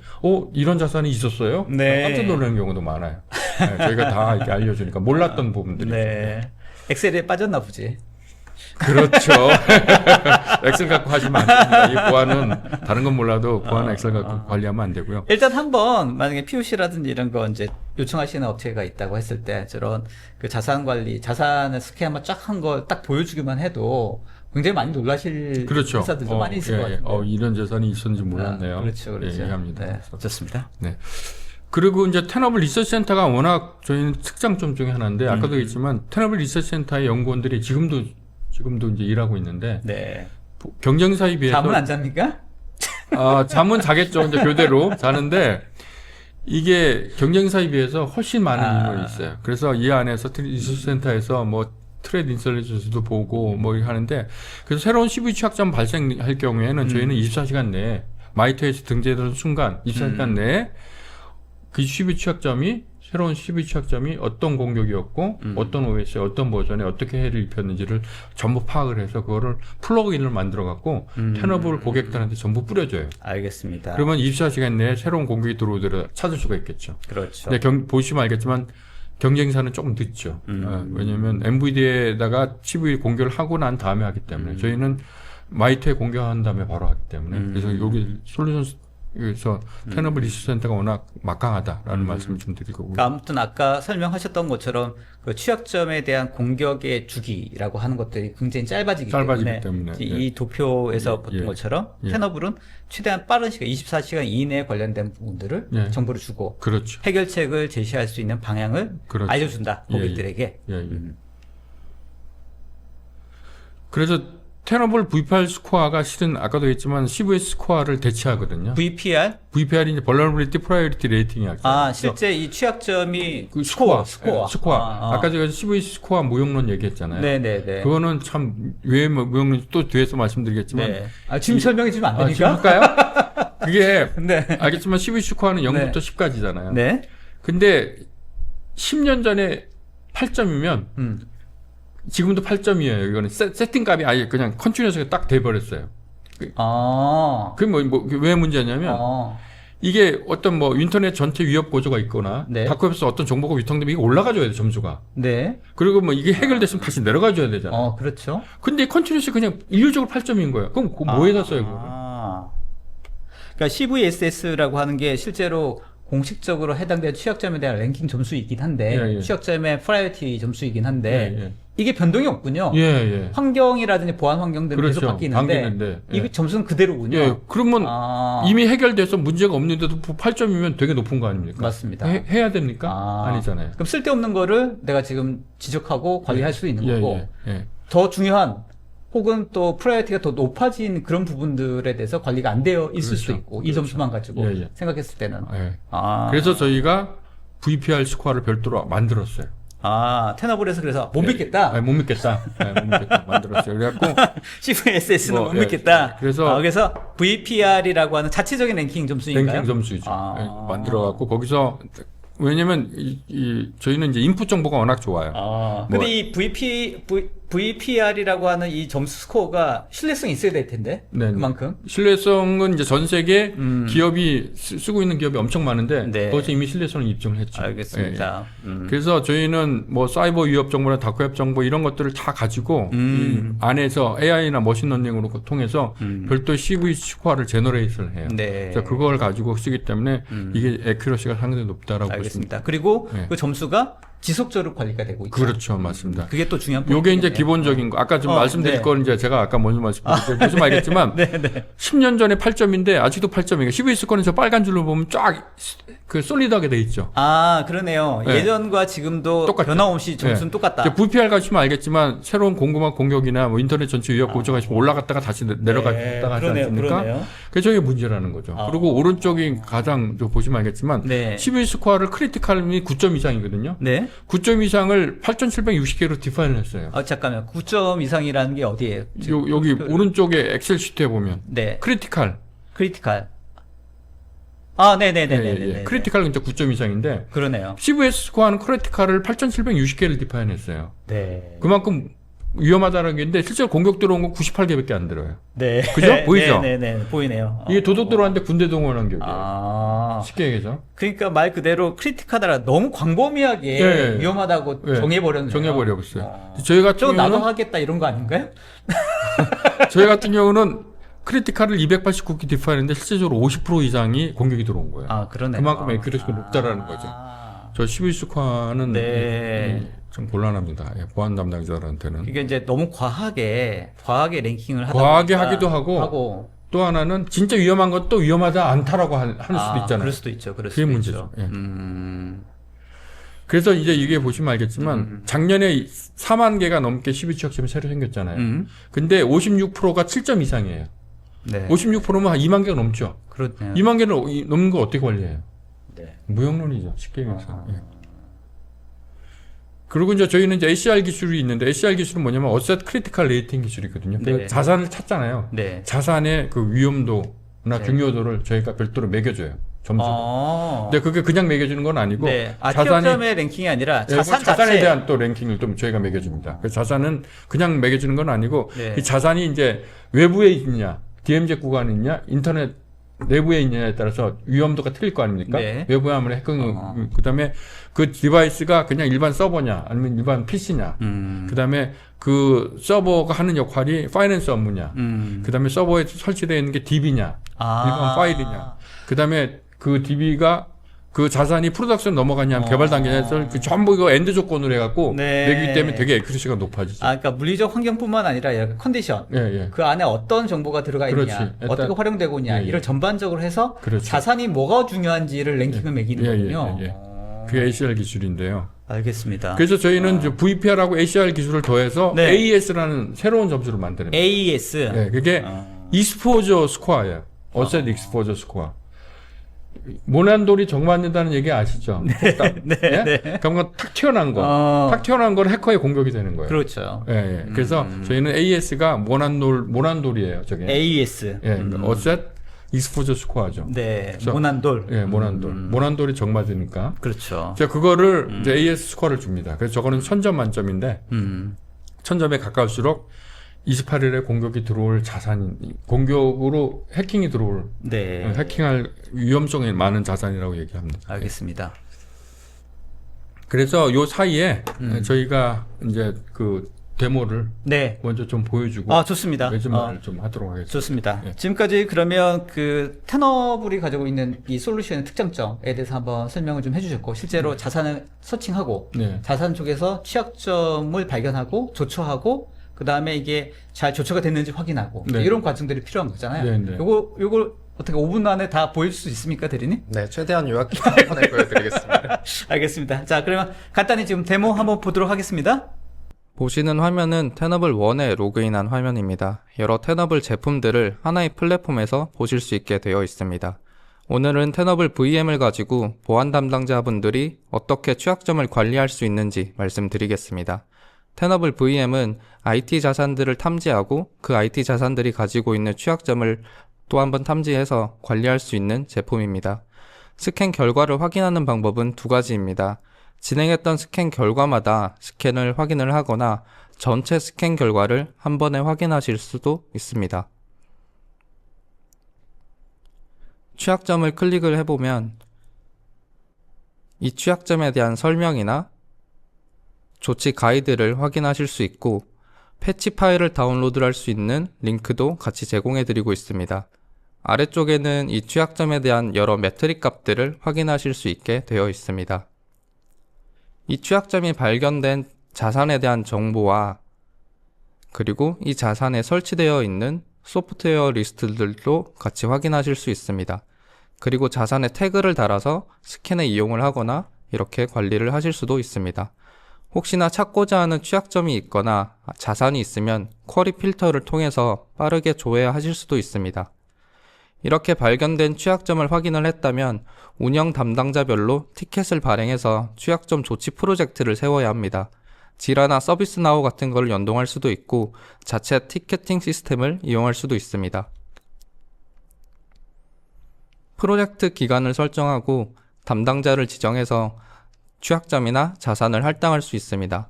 이런 자산이 있었어요? 네. 깜짝 놀라는 경우도 많아요. 네, 저희가 다 이렇게 알려주니까 몰랐던 부분들이. 네. 엑셀에 빠졌나 보지. 그렇죠. 엑셀 갖고 하시면 안 됩니다. 이 보안은 다른 건 몰라도 보안은 엑셀 갖고 관리하면 안 되고요. 일단 한번 만약에 POC라든지 이런 거 이제 요청하시는 업체가 있다고 했을 때 저런 그 자산 관리, 자산을 스캔 한번 쫙 한 걸 딱 보여주기만 해도 굉장히 많이 놀라실 그렇죠. 회사들도 많이 있을 것 같아요. 이런 재산이 있었는지 몰랐네요. 그렇죠, 그렇죠. 예, 이해합니다. 네, 그래서. 좋습니다. 네. 그리고 이제 테너블 리서치 센터가 워낙 저희는 특장점 중에 하나인데 아까도 얘기했지만 테너블 리서치 센터의 연구원들이 지금도 이제 일하고 있는데 네. 경쟁사에 비해서 잠은 안 잡니까? 잠은 자겠죠. 이제 교대로 자는데 이게 경쟁사에 비해서 훨씬 많은 인원이 있어요. 그래서 이 안에서 리서치 센터에서 뭐 트레이드 인텔리전스도 보고 뭐 이렇게 하는데 그래서 새로운 CV 취약점 발생할 경우에는 저희는 24시간 내에 마이터에서 등재되는 순간 24시간 내에 그 CV 취약점이 새로운 CV 취약점이 어떤 공격이었고 어떤 OS에 어떤 버전에 어떻게 해를 입혔는지를 전부 파악을 해서 그거를 플러그인을 만들어 갖고 테너블 고객들한테 전부 뿌려줘요. 알겠습니다. 그러면 24시간 내에 새로운 공격이 들어오더라도 찾을 수가 있겠죠. 그렇죠. 근데 보시면 알겠지만 경쟁사는 조금 늦죠. 왜냐하면 NVIDIA에다가 CV 공격을 하고 난 다음에 하기 때문에 저희는 마이터에 공격한 다음에 바로 하기 때문에 그래서 여기 솔루션에서 테너블 리서치 센터가 워낙 막강하다라는 말씀을 좀 드리고 그러니까 아무튼 아까 설명하셨던 것처럼 그 취약점에 대한 공격의 주기라고 하는 것들이 굉장히 짧아지기 때문에 이 도표에서 봤던 것처럼 테너블은 최대한 빠른 시간 24시간 이내에 관련된 부분들을 정보를 주고 그렇죠. 해결책을 제시할 수 있는 방향을 그렇죠. 알려준다 고객들에게. 그래서 테너블 V8 스코어가 실은 아까도 했지만 CVS 스코어를 대체하거든요. VPR? VPR이 이제 Vulnerability Priority Rating이야. 실제 이 취약점이 그 스코어. 스코어. 아까 제가 CVS 스코어 무용론 얘기했잖아요. 네네네. 그거는 참 왜 무용론 또 뒤에서 말씀드리겠지만. 네. 지금 설명해 주면 안 되니까? 지금 할까요? 그게 네. 알겠지만 CVS 스코어는 0부터 10까지잖아요. 네. 근데 10년 전에 8점이면 지금도 8점이에요. 이거는 세팅 값이 아예 그냥 컨티뉴어스가 딱 돼버렸어요. 그게 왜 문제냐면 이게 어떤 뭐 인터넷 전체 위협 고조가 있거나 다크웹에서 어떤 정보가 유통되면 이게 올라가줘야 돼, 점수가. 네. 그리고 뭐 이게 해결됐으면 다시 내려가줘야 되잖아. 그렇죠. 근데 컨티뉴어스 그냥 일률적으로 8점인 거예요. 그럼 뭐에다 써요, 그거? 그러니까 CVSS라고 하는 게 실제로 공식적으로 해당되는 취약점에 대한 랭킹 점수이긴 한데 취약점의 프라이어티 점수이긴 한데 이게 변동이 없군요. 환경이라든지 보안 환경들은 계속 바뀌는데 이 점수는 그대로군요. 그러면 이미 해결돼서 문제가 없는데도 8점이면 되게 높은 거 아닙니까? 맞습니다. 해야 됩니까? 아니잖아요. 그럼 쓸데없는 거를 내가 지금 지적하고 관리할 수 있는 거고 더 중요한 혹은 또 프라이어티가 더 높아진 그런 부분들에 대해서 관리가 안 되어 있을 수도 있고 이 점수만 가지고 생각했을 때는 그래서 저희가 VPR 스코어를 별도로 만들었어요. 테너블에서 그래서 못 믿겠다. 못 믿겠다. 못 믿겠다. 만들었어요. 그래갖고 CVSS는 못 믿겠다. 그래서 VPR이라고 하는 자체적인 랭킹 점수인가요? 랭킹 점수죠. 만들어갖고 거기서 왜냐면 저희는 이제 인풋 정보가 워낙 좋아요. 근데 이 VPR이라고 하는 이 점수 스코어가 신뢰성이 있어야 될 텐데. 그만큼. 신뢰성은 이제 전 세계 기업이 쓰고 있는 기업이 엄청 많은데 거기서 이미 신뢰성을 입증을 했죠. 알겠습니다. 그래서 저희는 뭐 사이버 위협 정보나 다크웹 정보 이런 것들을 다 가지고 이 안에서 AI나 머신러닝으로 통해서 별도 CV 스코어를 제너레이트를 해요. 그래서 그걸 가지고 쓰기 때문에 이게 애큐러시가 상당히 높다라고 알겠습니다. 그리고 그 점수가 지속적으로 관리가 되고 있죠. 그렇죠, 맞습니다. 그게 또 중요한 요게 이제 포인트겠네요. 기본적인 거. 아까 좀 말씀드릴 네. 건 이제 제가 아까 먼저 말씀드렸죠. 보시면 알겠지만 네, 네. 10년 전에 8점인데 아직도 8점이에요. CVE 스코어는 저 빨간 줄로 보면 쫙 그 솔리드하게 돼 있죠. 아, 그러네요. 네. 예전과 지금도 똑같죠. 변함없이 점수는 네. 똑같다. 이제 VPR 가시면 알겠지만 새로운 공급망 공격이나 뭐 인터넷 전체 위협 고정하시면 올라갔다가 다시 내려갔다가 하지 그러네요, 않습니까? 그러네요. 그게 저게 문제라는 거죠. 아. 그리고 오른쪽이 가장 저 보시면 알겠지만 네. CVE 스코어를 크리티컬이 9점 이상이거든요. 네. 9점 이상을 8,760개로 디파인을 했어요. 잠깐만요. 9점 이상이라는 게 어디예요? 여기 오른쪽에 엑셀 시트에 보면 네. 크리티컬. 크리티컬. 아, 네네네네. 예, 예. 크리티컬은 이제 9점 이상인데 그러네요. CVS 스코어는 크리티컬을 8,760개를 디파인했어요. 네. 그만큼 위험하다는 게 있는데 실제로 공격 들어온 건 98개밖에 안 들어요. 네. 그죠? 보이죠? 네네네. 보이네요. 이게 도둑 들어왔는데 군대 동원한 격이에요. 아. 쉽게 얘기하죠. 그러니까 말 그대로 크리티컬하다라 너무 광범위하게 예. 위험하다고 예. 정해버렸네요. 정해버렸어요. 저희 같은 저거 나도 경우는 하겠다 이런 거 아닌가요? 저희 같은 경우는 크리티컬을 289개 디파인했는데 실제적으로 50% 이상이 공격이 들어온 거예요. 아, 그러네요. 그만큼 에큐레시가 높다라는 거죠. 저 12스코어는 네. 좀 곤란합니다. 예, 보안 담당자들한테는. 이게 이제 너무 과하게 랭킹을 하다 과하게 보니까 하기도 하고 또 하나는 진짜 위험한 것도 위험하다 않다라고 할 수도 있잖아요. 그럴 수도 있죠. 그럴 그게 수도 문제죠. 있죠. 예. 그래서 이제 이게 보시면 알겠지만 작년에 4만 개가 넘게 12취약점이 새로 생겼잖아요. 근데 56%가 7점 이상이에요. 네. 56%면 한 2만 개가 넘죠. 그렇네요. 2만 개를 넘는 거 어떻게 관리해요? 네. 무용론이죠. 쉽게 얘기해서. 예. 그리고 이제 저희는 이제 ACR 기술이 있는데 ACR 기술은 뭐냐면 어셋 크리티컬 레이팅 기술이거든요. 네. 그 자산을 찾잖아요. 네. 자산의 그 위험도나 네. 중요도를 저희가 별도로 매겨줘요. 점수로. 근데 그게 그냥 매겨주는 건 아니고 네. 자산이 취약점의 랭킹이 아니라 자산 예, 자산에 자체. 대한 또 랭킹을 또 저희가 매겨줍니다. 그 자산은 그냥 매겨주는 건 아니고 네. 이 자산이 이제 외부에 있냐, DMZ 구간에 있냐, 인터넷 내부에 있냐에 따라서 위험도가 틀릴 거 아닙니까? 네. 외부에 하면 해킹, 그다음에 그 디바이스가 그냥 일반 서버냐, 아니면 일반 PC냐, 그다음에 그 서버가 하는 역할이 파이낸스 업무냐, 그다음에 서버에 설치되어 있는 게 DB냐, 일반 파일이냐, 그다음에 그 DB가 그 자산이 프로덕션 넘어가냐, 개발 단계에서 그 전부 이거 엔드 조건으로 해갖고 네. 매기기 때문에 되게 에큐리시가 높아지죠. 그러니까 물리적 환경뿐만 아니라 약간 컨디션. 예, 예. 그 안에 어떤 정보가 들어가 있냐, 그렇지. 어떻게 일단- 활용되고 있냐, 예, 예. 이걸 전반적으로 해서 그렇죠. 자산이 뭐가 중요한지를 랭킹을 매기는군요. 예, 예, 예. 그게 ACR 기술인데요. 알겠습니다. 그래서 저희는 이제 VPR하고 ACR 기술을 더해서 네. AES라는 새로운 점수를 만드는 거예요. AES. 네, 그게 익스포저 스코어예요. 어셋 익스포저 스코어. 모난돌이 정맞는다는 얘기 아시죠? 네, 예? 그러면 탁 튀어나온 거. 탁 튀어나온 건 해커의 공격이 되는 거예요. 그렇죠. 예, 예. 그래서 저희는 AES가 모난돌이에요, 저게. AES. 예, 그러니까 어셋 익스포저 스코어죠. 네, 그래서- 모난돌. 예, 모난돌. 모난돌이 정맞으니까. 그렇죠. 제가 그거를 이제 AS 스코어를 줍니다. 그래서 저거는 1000점 만점인데 1000점에 가까울수록 28일에 공격이 들어올 자산이 공격으로 해킹이 들어올 네, 해킹할 위험성이 많은 자산이라고 얘기합니다. 알겠습니다. 그래서 요 사이에 저희가 이제 그 데모를 네. 먼저 좀 보여주고 좋습니다. 매주말을 좀 하도록 하겠습니다. 좋습니다. 예. 지금까지 그러면 그 테너블이 가지고 있는 이 솔루션의 특장점에 대해서 한번 설명을 좀 해주셨고, 실제로 자산을 서칭하고, 네. 자산 쪽에서 취약점을 발견하고, 조처하고, 그 다음에 이게 잘 조처가 됐는지 확인하고, 네. 이런 과정들이 필요한 거잖아요. 네, 네. 요걸 어떻게 5분 안에 다 보여줄 수 있습니까, 대리님? 네, 최대한 요약해서 한번에 보여드리겠습니다. 알겠습니다. 자, 그러면 간단히 지금 데모 한번 보도록 하겠습니다. 보시는 화면은 테너블 1에 로그인한 화면입니다. 여러 테너블 제품들을 하나의 플랫폼에서 보실 수 있게 되어 있습니다. 오늘은 테너블 VM을 가지고 보안 담당자분들이 어떻게 취약점을 관리할 수 있는지 말씀드리겠습니다. 테너블 VM은 IT 자산들을 탐지하고 그 IT 자산들이 가지고 있는 취약점을 또 한번 탐지해서 관리할 수 있는 제품입니다. 스캔 결과를 확인하는 방법은 두 가지입니다. 진행했던 스캔 결과마다 스캔을 확인을 하거나 전체 스캔 결과를 한 번에 확인하실 수도 있습니다. 취약점을 클릭을 해보면 이 취약점에 대한 설명이나 조치 가이드를 확인하실 수 있고 패치 파일을 다운로드할 수 있는 링크도 같이 제공해드리고 있습니다. 아래쪽에는 이 취약점에 대한 여러 매트릭 값들을 확인하실 수 있게 되어 있습니다. 이 취약점이 발견된 자산에 대한 정보와 그리고 이 자산에 설치되어 있는 소프트웨어 리스트들도 같이 확인하실 수 있습니다. 그리고 자산에 태그를 달아서 스캔에 이용을 하거나 이렇게 관리를 하실 수도 있습니다. 혹시나 찾고자 하는 취약점이 있거나 자산이 있으면 쿼리 필터를 통해서 빠르게 조회하실 수도 있습니다. 이렇게 발견된 취약점을 확인을 했다면 운영 담당자별로 티켓을 발행해서 취약점 조치 프로젝트를 세워야 합니다. 지라나 서비스나우 같은 걸 연동할 수도 있고 자체 티켓팅 시스템을 이용할 수도 있습니다. 프로젝트 기간을 설정하고 담당자를 지정해서 취약점이나 자산을 할당할 수 있습니다.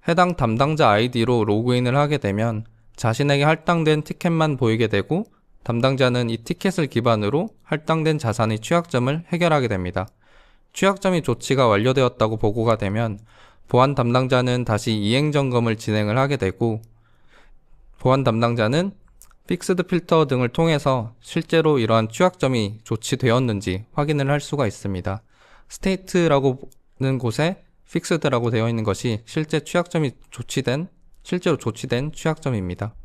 해당 담당자 아이디로 로그인을 하게 되면 자신에게 할당된 티켓만 보이게 되고 담당자는 이 티켓을 기반으로 할당된 자산의 취약점을 해결하게 됩니다. 취약점이 조치가 완료되었다고 보고가 되면 보안 담당자는 다시 이행 점검을 진행을 하게 되고 보안 담당자는 픽스드 필터 등을 통해서 실제로 이러한 취약점이 조치되었는지 확인을 할 수가 있습니다. 스테이트라고 하는 곳에 픽스드라고 되어 있는 것이 실제로 조치된 취약점입니다.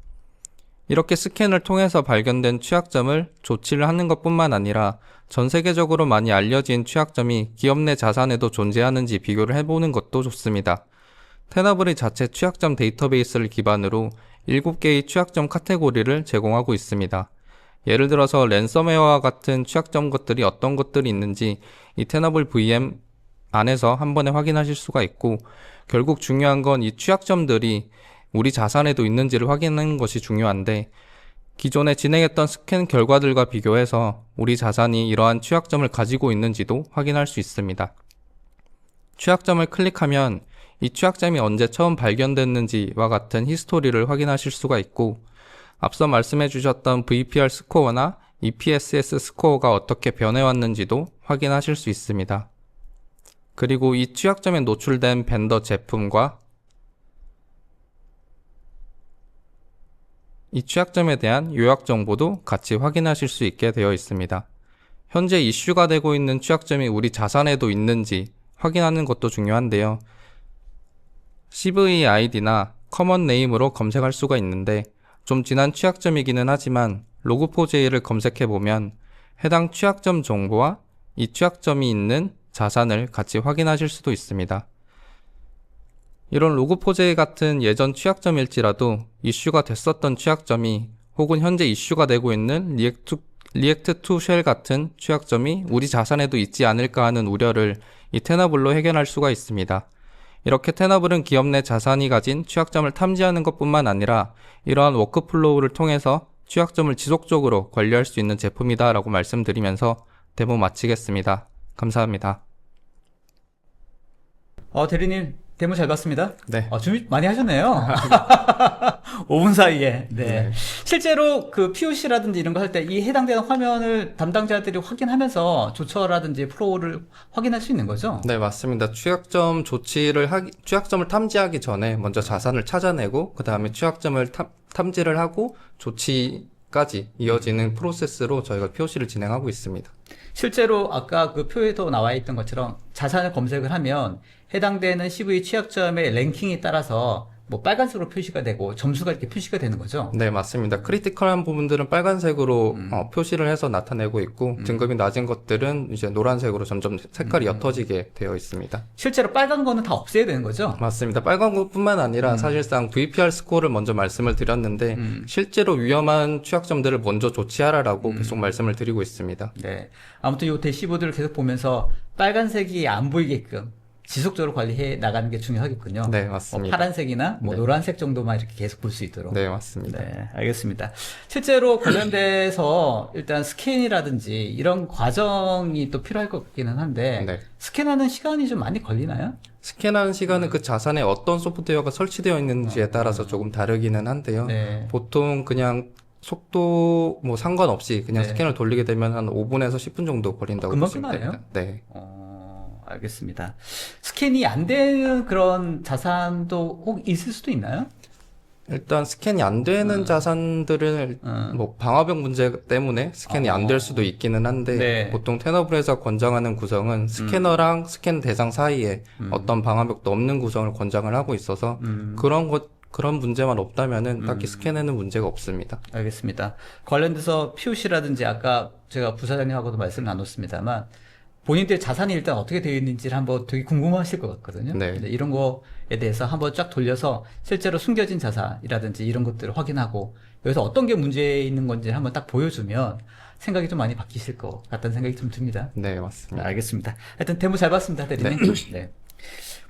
이렇게 스캔을 통해서 발견된 취약점을 조치를 하는 것뿐만 아니라 전 세계적으로 많이 알려진 취약점이 기업 내 자산에도 존재하는지 비교를 해보는 것도 좋습니다. 테너블이 자체 취약점 데이터베이스를 기반으로 7개의 취약점 카테고리를 제공하고 있습니다. 예를 들어서 랜섬웨어와 같은 취약점 것들이 어떤 것들이 있는지 이 테너블 VM 안에서 한 번에 확인하실 수가 있고 결국 중요한 건 이 취약점들이 우리 자산에도 있는지를 확인하는 것이 중요한데 기존에 진행했던 스캔 결과들과 비교해서 우리 자산이 이러한 취약점을 가지고 있는지도 확인할 수 있습니다. 취약점을 클릭하면 이 취약점이 언제 처음 발견됐는지와 같은 히스토리를 확인하실 수가 있고 앞서 말씀해 주셨던 VPR 스코어나 EPSS 스코어가 어떻게 변해왔는지도 확인하실 수 있습니다. 그리고 이 취약점에 노출된 벤더 제품과 이 취약점에 대한 요약 정보도 같이 확인하실 수 있게 되어 있습니다. 현재 이슈가 되고 있는 취약점이 우리 자산에도 있는지 확인하는 것도 중요한데요. CVID나 커먼 네임으로 검색할 수가 있는데 좀 지난 취약점이기는 하지만 로그4j를 검색해보면 해당 취약점 정보와 이 취약점이 있는 자산을 같이 확인하실 수도 있습니다. 이런 로그4j 같은 예전 취약점일지라도 이슈가 됐었던 취약점이 혹은 현재 이슈가 되고 있는 리액트2 쉘 같은 취약점이 우리 자산에도 있지 않을까 하는 우려를 이 테너블로 해결할 수가 있습니다. 이렇게 테너블은 기업 내 자산이 가진 취약점을 탐지하는 것뿐만 아니라 이러한 워크플로우를 통해서 취약점을 지속적으로 관리할 수 있는 제품이다 라고 말씀드리면서 데모 마치겠습니다. 감사합니다. 대리님 데모 잘 봤습니다. 네. 준비 많이 하셨네요. 5분 사이에. 네. 실제로 그 POC라든지 이런 거 할 때 이 해당되는 화면을 담당자들이 확인하면서 조처라든지 플로우를 확인할 수 있는 거죠? 네, 맞습니다. 취약점을 탐지하기 전에 먼저 자산을 찾아내고 그 다음에 취약점을 탐지를 하고 조치까지 이어지는 프로세스로 저희가 POC를 진행하고 있습니다. 실제로 아까 그 표에도 나와 있던 것처럼 자산을 검색을 하면 해당되는 CV 취약점의 랭킹에 따라서 뭐 빨간색으로 표시가 되고 점수가 이렇게 표시가 되는 거죠? 네, 맞습니다. 크리티컬한 부분들은 빨간색으로 표시를 해서 나타내고 있고 등급이 낮은 것들은 이제 노란색으로 점점 색깔이 옅어지게 되어 있습니다. 실제로 빨간 거는 다 없애야 되는 거죠? 맞습니다. 빨간 것뿐만 아니라 사실상 VPR 스코어를 먼저 말씀을 드렸는데 실제로 위험한 취약점들을 먼저 조치하라라고 계속 말씀을 드리고 있습니다. 네. 아무튼 이 대시보드를 계속 보면서 빨간색이 안 보이게끔 지속적으로 관리해 나가는 게 중요하겠군요. 네, 맞습니다. 파란색이나 네. 노란색 정도만 이렇게 계속 볼 수 있도록. 네, 맞습니다. 네, 알겠습니다. 실제로 관련돼서 일단 스캔이라든지 이런 과정이 또 필요할 것 같기는 한데 네. 스캔하는 시간이 좀 많이 걸리나요? 스캔하는 시간은 그 자산에 어떤 소프트웨어가 설치되어 있는지에 따라서 조금 다르기는 한데요. 네. 보통 그냥 속도 뭐 상관없이 그냥 네. 스캔을 돌리게 되면 한 5분에서 10분 정도 걸린다고 금방 보시면 끝나네요? 됩니다. 네. 알겠습니다. 스캔이 안 되는 그런 자산도 혹 있을 수도 있나요? 일단 스캔이 안 되는 자산들을 뭐 방화벽 문제 때문에 스캔이 안 될 수도 있기는 한데 네. 보통 테너블에서 권장하는 구성은 스캐너랑 스캔 대상 사이에 어떤 방화벽도 없는 구성을 권장을 하고 있어서 그런 문제만 없다면은 딱히 스캔에는 문제가 없습니다. 알겠습니다. 관련돼서 POC라든지 아까 제가 부사장님하고도 말씀을 나눴습니다만 본인들 자산이 일단 어떻게 되어 있는지를 한번 되게 궁금하실 것 같거든요. 네. 근데 이런 거에 대해서 한번 쫙 돌려서 실제로 숨겨진 자산이라든지 이런 것들을 확인하고 여기서 어떤 게 문제 있는 건지 한번 딱 보여주면 생각이 좀 많이 바뀌실 것 같다는 생각이 좀 듭니다. 네, 맞습니다. 알겠습니다. 하여튼 데모 잘 봤습니다, 대리님. 네.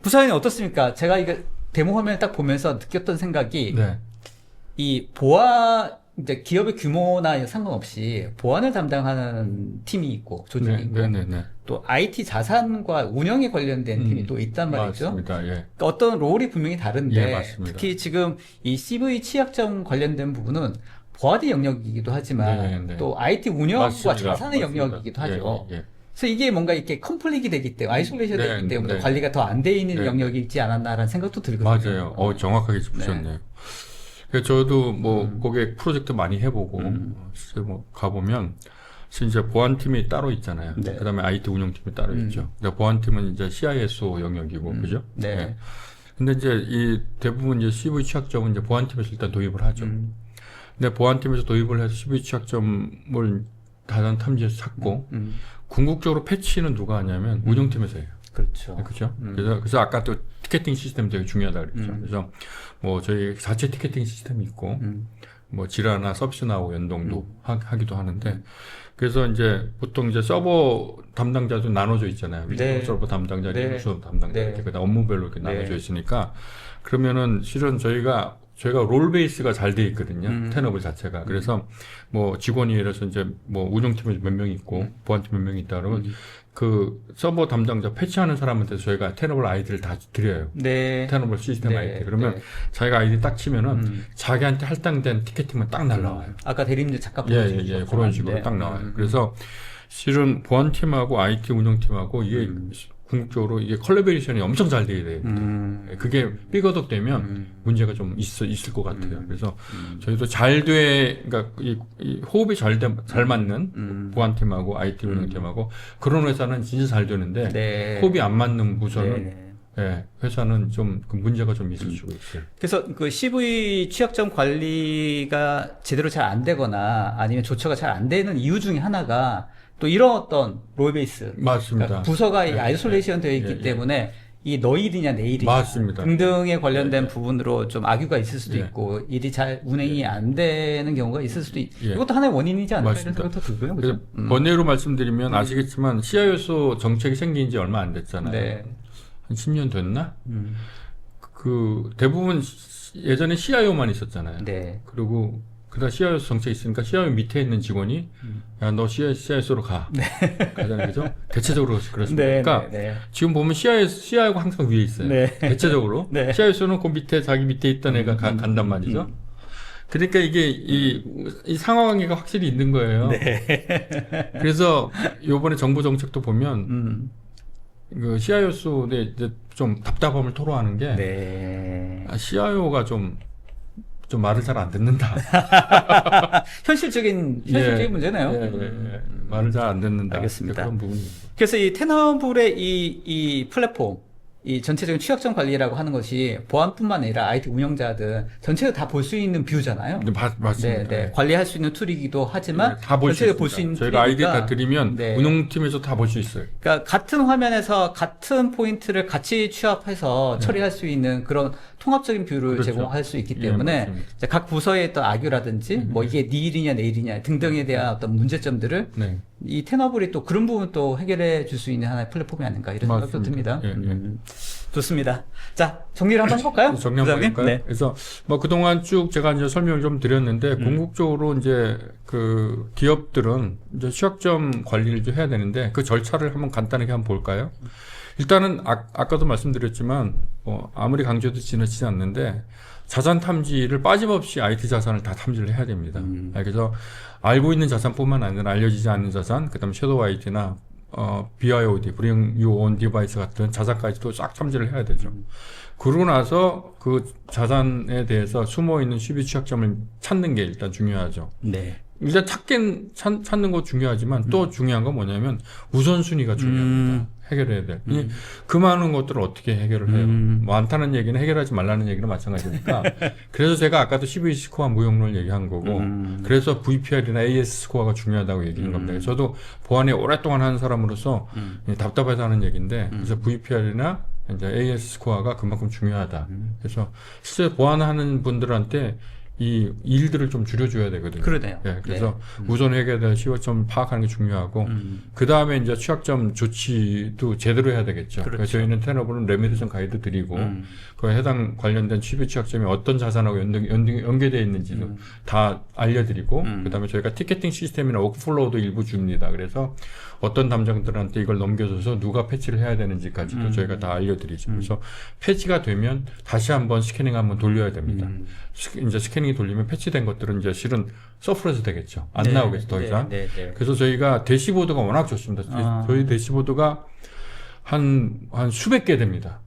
부사장님 어떻습니까? 제가 이거 데모 화면을 딱 보면서 느꼈던 생각이 네. 이 보안 이제 기업의 규모나 상관없이 보안을 담당하는 팀이 있고 조직이 네, 있고 네, 네, 네. 또 IT 자산과 운영에 관련된 팀이 또 있단 말이죠. 맞습니다. 예. 그러니까 어떤 롤이 분명히 다른데 예, 맞습니다. 특히 지금 이 CV 취약점 관련된 부분은 보안의 영역이기도 하지만 네, 네. 또 IT 운영과 맞습니다. 자산의 맞습니다. 영역이기도 하죠. 예, 예. 그래서 이게 뭔가 이렇게 컴플릭이 되기 때문에 아이솔레이션 네, 되기 때문에 네. 관리가 더 안 돼 있는 네, 영역이 있지 않았나라는 생각도 들거든요. 맞아요. 정확하게 짚으셨네요. 그래서 저도 뭐 고객 프로젝트 많이 해보고 실제 뭐 가보면 이제 보안팀이 따로 있잖아요. 네. 그다음에 IT 운영팀이 따로 있죠. 근데 보안팀은 이제 CISO 영역이고 그죠? 네. 예. 근데 이제 이 대부분 이제 CV 취약점은 이제 보안팀에서 일단 도입을 하죠. 근데 보안팀에서 도입을 해서 CV 취약점을 다산 탐지해서 찾고 궁극적으로 패치는 누가 하냐면 운영팀에서 해요. 그렇죠. 그죠? 그래서 아까 또 티켓팅 시스템 되게 중요하다 그랬죠. 그래서 뭐 저희 자체 티켓팅 시스템이 있고 뭐 지라나 서비스나하고 연동도 하기도 하는데 그래서 이제 보통 이제 서버 담당자도 나눠져 있잖아요. 네. 서버 담당자, 네. 리눅스 담당자 네. 이렇게 그다음 업무별로 이렇게 네. 나눠져 있으니까 그러면은 실은 저희가 롤 베이스가 잘 돼 있거든요. 테너블 자체가. 그래서 뭐 직원이 예를 들어서 이제 뭐 운영팀에 몇 명 있고 보안팀 몇 명 있다 그러면 그 서버 담당자 패치하는 사람한테 저희가 테너블 아이디를 다 드려요. 네. 테너블 시스템 네. 아이디. 그러면 네. 자기가 아이디 딱 치면은 자기한테 할당된 티켓팅만 딱 날라와요. 아까 대리님들 잠깐 예, 보여주셨죠. 그런 식으로 딱 나와요. 그래서 실은 보안팀하고 IT 운영팀하고 이게 궁극적으로 이게 컬래버레이션이 엄청 잘 돼야 돼요. 그게 삐거덕 되면 문제가 좀 있을 것 같아요. 그래서 저희도 그러니까 이 호흡이 잘 맞는 보안팀하고 IT 운영팀하고 그런 회사는 진짜 잘 되는데 네. 호흡이 안 맞는 부서는 네. 예, 회사는 좀 그 문제가 좀 있을 수가 있어요. 그래서 그 CV 취약점 관리가 제대로 잘 안 되거나 아니면 조처가 잘 안 되는 이유 중에 하나가 또 이런 어떤 롤베이스 맞습니다. 그러니까 부서가 예, 아이솔레이션 되어 있기 예, 예. 때문에 이 너 일이냐 내 일이냐 맞습니다. 등등에 관련된 부분으로 좀 악유가 있을 수도 예. 있고 일이 잘 운행이 안 되는 경우가 있을 수도 예. 이것도 하나의 원인이지 않을까 이런 맞습니다. 생각도 들고요. 그래서 그죠? 번외로 말씀드리면 아시겠지만 CISO 정책이 생긴 지 얼마 안 됐잖아요. 네. 한 10년 됐나? 그 대부분 예전에 CIO만 있었잖아요. 네. 그리고 그다음 CIO 정책이 있으니까 CIO 밑에 있는 직원이 야 너 CISO로 가. 가잖아요, 그죠? 대체적으로 그렇습니다. 네, 그러니까 네, 네. 지금 보면 CIO가 항상 위에 있어요. 네. 대체적으로 네. CISO는 그 밑에 자기 밑에 있던 애가 간단 말이죠. 그러니까 이게 이 상황이가 확실히 있는 거예요. 그래서 요번에 정부 정책도 보면 그 CIO에 이제 좀 답답함을 토로하는 게 네. CIO가 좀 말을 잘 안 듣는다. 현실적인 문제네요. 예. 말을 잘 안 듣는다. 알겠습니다. 그런 부분이. 그래서 이 테너블의 이 플랫폼, 이 전체적인 취약점 관리라고 하는 것이 보안뿐만 아니라 IT 운영자들 전체가 다 볼 수 있는 뷰잖아요. 네, 맞습니다. 네. 관리할 수 있는 툴이기도 하지만 다 볼 수 전체가 있습니다. 볼 수 있는 저희가 아이디 툴이니까 다 드리면 네. 운영팀에서 다 볼 수 있어요. 그러니까 같은 화면에서 같은 포인트를 같이 취합해서 처리할 수 있는 그런 통합적인 뷰를 그렇죠. 제공할 수 있기 예, 때문에 맞습니다. 이제 각 부서의 어떤 악유라든지 뭐 이게 네 일이냐 내 일이냐 등등에 대한 어떤 문제점들을 네. 이 테너블이 또 그런 부분 또 해결해 줄 수 있는 하나의 플랫폼이 아닌가 이런 생각도 맞습니다. 듭니다. 예. 좋습니다. 자, 정리를 한번 해볼까요? 정리 한번 부장님? 해볼까요? 네. 그래서 뭐 그동안 쭉 제가 이제 설명을 좀 드렸는데 궁극적으로 이제 그 기업들은 이제 취약점 관리를 좀 해야 되는데 그 절차를 한번 간단하게 한번 볼까요? 일단은 아까도 말씀드렸지만 아무리 강조해도 지나치지 않는데 자산 탐지를 빠짐없이 IT 자산을 다 탐지를 해야 됩니다. 그래서 알고 있는 자산뿐만 아니라 알려지지 않는 자산, 그다음에 섀도우 IT나 BYOD, Bring Your Own Device 같은 자산까지도 싹 탐지를 해야 되죠. 그러고 나서 그 자산에 대해서 숨어 있는 CV 취약점을 찾는 게 일단 중요하죠. 네. 일단 찾는 거 중요하지만 또 중요한 건 뭐냐면 우선순위가 중요합니다. 해결해야 될. 그 많은 것들을 어떻게 해결을 해요? 많다는 얘기는 해결하지 말라는 얘기는 마찬가지니까. 그래서 제가 아까도 CV 스코어 무용론을 얘기한 거고, 그래서 VPR이나 AS 스코어가 중요하다고 얘기한 겁니다. 저도 보안에 오랫동안 하는 사람으로서 답답해서 하는 얘기인데, 그래서 VPR이나 이제 AS 스코어가 그만큼 중요하다. 그래서 실제 보안하는 분들한테 이 일들을 좀 줄여줘야 되거든요. 그러네요. 네, 그래서 우선 해결될 취약점 파악하는 게 중요하고, 그 다음에 이제 취약점 조치도 제대로 해야 되겠죠. 그렇죠. 그래서 저희는 테너블은 레미디션 가이드 드리고, 그 해당 관련된 취비 취약점이 어떤 자산하고 연계되어 있는지도 다 알려드리고, 그 다음에 저희가 티켓팅 시스템이나 워크플로우도 일부 줍니다. 그래서 어떤 담당들한테 이걸 넘겨줘서 누가 패치를 해야 되는지까지도 저희가 다 알려드리죠. 그래서 패치가 되면 다시 한번 스캐닝 한번 돌려야 됩니다. 이제 스캐닝이 돌리면 패치된 것들은 이제 실은 서프레스 되겠죠. 안 나오겠죠, 더 이상. 그래서 저희가 대시보드가 워낙 좋습니다. 저희 대시보드가 한 수백 개 됩니다.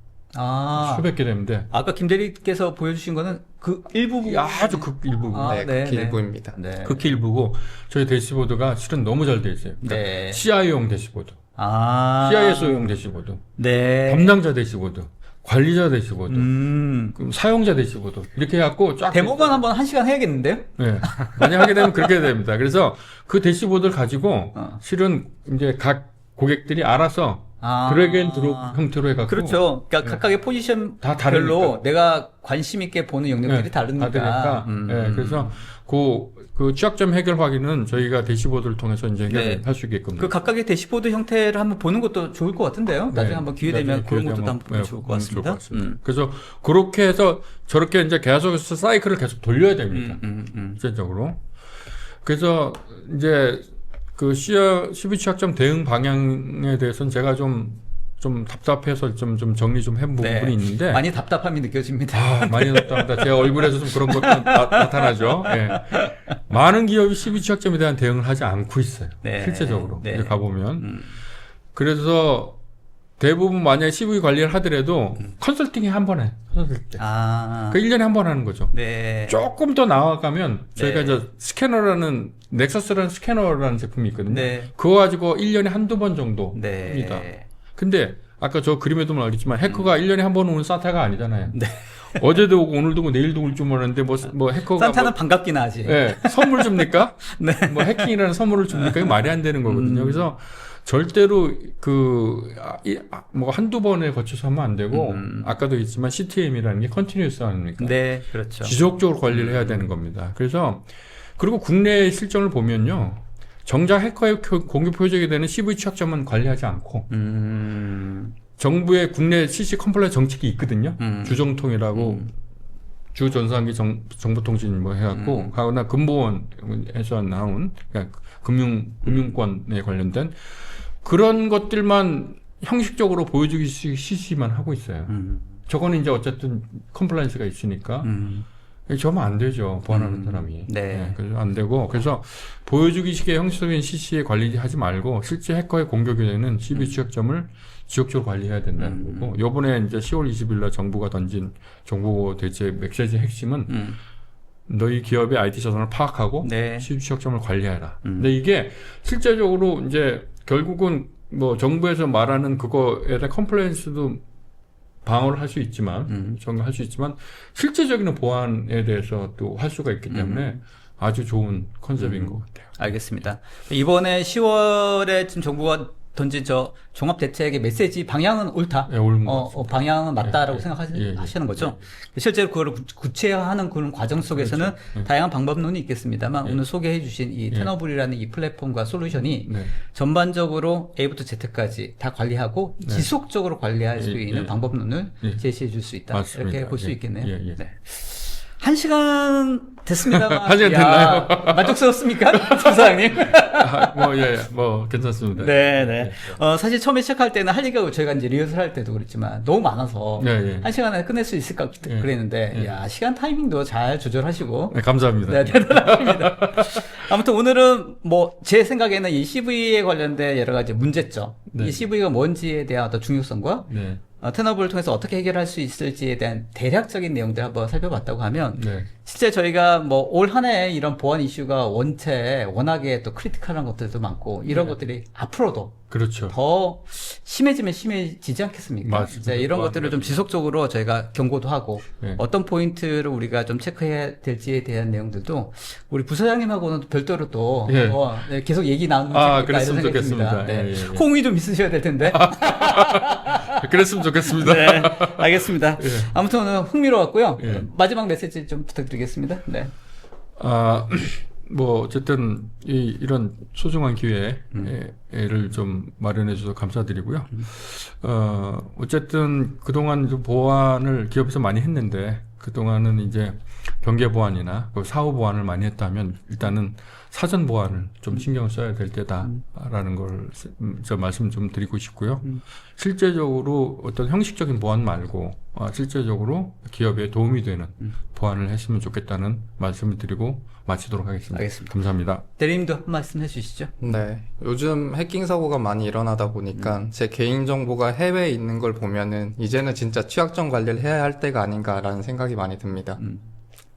수백 개 되는데. 아까 김 대리께서 보여주신 거는 그 일부 아주 극 일부고. 극히 일부입니다. 네. 극히 일부고, 저희 대시보드가 실은 너무 잘 돼 있어요. 그러니까 네. CIO용 대시보드, CISO용 대시보드, 네. 담당자 대시보드, 관리자 대시보드, 그럼 사용자 대시보드 이렇게 해갖고 쫙 데모만 한번 1시간 해야겠는데요? 네. 만약 하게 되면 그렇게 됩니다. 그래서 그 대시보드를 가지고 실은 이제 각 고객들이 알아서 드래그 앤 드롭 형태로 해갖고 그렇죠. 그러니까 각각의 다 포지션별로 다르니까. 내가 관심 있게 보는 영역들이 다르니까. 다르니까. 네, 그래서 그 취약점 해결 확인은 저희가 대시보드를 통해서 이제 해결할 수 있게끔. 그 각각의 대시보드 형태를 한번 보는 것도 좋을 것 같은데요. 나중에 한번 기회 되면 그런 것도 한번 보면 좋을 것 같습니다. 그래서 그렇게 해서 저렇게 이제 계속해서 사이클을 계속 돌려야 됩니다. 실제적으로. 그래서 이제 그 CV 취약점 대응 방향에 대해서는 제가 좀 답답해서 좀 정리 좀 해본 부분이 있는데. 많이 답답함이 느껴집니다. 많이 답답합니다. 제 얼굴에서 좀 그런 것도 나타나죠. 예. 많은 기업이 CV 취약점에 대한 대응을 하지 않고 있어요. 네. 실제적으로. 네. 이제 가보면. 그래서 대부분 만약에 CV 관리를 하더라도 컨설팅이 한 번 해. 컨설팅. 그 1년에 한 번 하는 거죠. 네. 조금 더 나아가면 저희가 네. 이제 스캐너라는 넥서스라는 스캐너라는 제품이 있거든요. 네. 그거 가지고 1년에 한두 번 정도 네. 합니다. 근데 아까 저 그림에도 알겠지만 해커가 1년에 한 번 오는 산타가 아니잖아요. 네. 어제도 오고 오늘도 오고 내일도 올 줄 몰랐는데 뭐 해커가 산타는 반갑긴 하지. 네, 선물 줍니까? 네. 뭐 해킹이라는 선물을 줍니까? 이거 말이 안 되는 거거든요. 그래서 절대로 뭐 한두 번에 거쳐서 하면 안 되고 아까도 있지만 CTM이라는 게 컨티뉴스 아닙니까? 네, 그렇죠. 지속적으로 관리를 해야 되는 겁니다. 그래서 그리고 국내 실정을 보면요. 정작 해커의 공격 표적이 되는 CV 취약점은 관리하지 않고 정부의 국내 CC 컴플라이언스 정책이 있거든요. 주정통이라고 주전산기 정보통신 뭐 해갖고 가거나 금보원에서 나온 그러니까 금융권에 관련된 그런 것들만 형식적으로 보여주기 CC만 하고 있어요. 저거는 이제 어쨌든 컴플라이언스가 있으니까 저면 안 되죠. 보안하는 사람이. 네. 그래서 안 되고 그래서 보여주기식의 형식적인 CC에 관리하지 말고 실제 해커의 공격이 되는 CV 취약점을 지속적으로 관리해야 된다는 거고 요번에 이제 10월 20일 날 정부가 던진 정보 대책 메시지 핵심은 너희 기업의 IT 자산을 파악하고 네. CV 취약점을 관리해라. 근데 이게 실제적으로 이제 결국은 뭐 정부에서 말하는 그거에 대한 컴플레인스도 방어를 할 수 있지만, 정할 수 있지만, 실제적인 보안에 대해서 또 할 수가 있기 때문에 아주 좋은 컨셉인 것 같아요. 알겠습니다. 이번에 10월에 지금 정부가 던진 저 종합대책의 메시지 방향은 옳다. 네, 옳은 것 같습니다. 방향은 맞다라고 예, 생각하시는 거죠. 실제로 그걸 구체화하는 그런 과정 속에서는 그렇죠. 다양한 방법론이 있겠습니다만 오늘 소개해 주신 이 테너블이라는 이 플랫폼과 솔루션이 네. 전반적으로 A부터 Z까지 다 관리하고 지속적으로 관리할 수 있는 예. 방법론을 예. 제시해 줄 수 있다. 맞습니다. 이렇게 볼 수 예. 있겠네요. 예. 네. 1시간 됐습니다만. 1시간 됐나요? 만족스럽습니까? 부사장님? 괜찮습니다. 네. 사실 처음에 시작할 때는 할 얘기가 저희가 이제 리허설 할 때도 그랬지만 너무 많아서 네. 1시간에 끝낼 수 있을까 그랬는데, 야, 시간 타이밍도 잘 조절하시고. 네, 감사합니다. 네, 대단합니다. 아무튼 오늘은 제 생각에는 이 CV에 관련된 여러 가지 문제점, 네. 이 CV가 뭔지에 대한 어떤 중요성과 네. 텐업을 통해서 어떻게 해결할 수 있을지에 대한 대략적인 내용들 한번 살펴봤다고 하면 네. 실제 저희가 뭐 올 한 해 이런 보안 이슈가 워낙에 또 크리티컬한 것들도 많고 이런 것들이 앞으로도 그렇죠. 더 심해지면 심해지지 않겠습니까? 맞습니다. 이제 이런 것들을 좀 지속적으로 저희가 경고도 하고 네. 어떤 포인트를 우리가 좀 체크해야 될지에 대한 내용들도 우리 부사장님하고는 별도로 또 예. 네, 계속 얘기 나누면 아, 좋겠다 이런 그랬으면 생각이 듭니다. 좋겠습니다. 네. 예, 예, 예. 호응이 좀 있으셔야 될 텐데. 그랬으면 좋겠습니다. 네, 알겠습니다. 예. 아무튼 오늘 흥미로웠고요. 예. 마지막 메시지 좀 부탁드리겠습니다. 네. 뭐 어쨌든 이런 소중한 기회를 좀 마련해 주셔서 감사드리고요. 어쨌든 그동안 좀 보안을 기업에서 많이 했는데 그동안은 이제 경계 보안이나 사후 보안을 많이 했다면 일단은 사전 보안을 좀 신경을 써야 될 때다라는 걸 저 말씀 좀 드리고 싶고요. 실제적으로 어떤 형식적인 보안 말고 실제적으로 기업에 도움이 되는 보안을 했으면 좋겠다는 말씀을 드리고 마치도록 하겠습니다. 알겠습니다. 감사합니다. 대리님도 한 말씀 해주시죠. 네. 요즘 해킹 사고가 많이 일어나다 보니까 제 개인정보가 해외에 있는 걸 보면은 이제는 진짜 취약점 관리를 해야 할 때가 아닌가라는 생각이 많이 듭니다.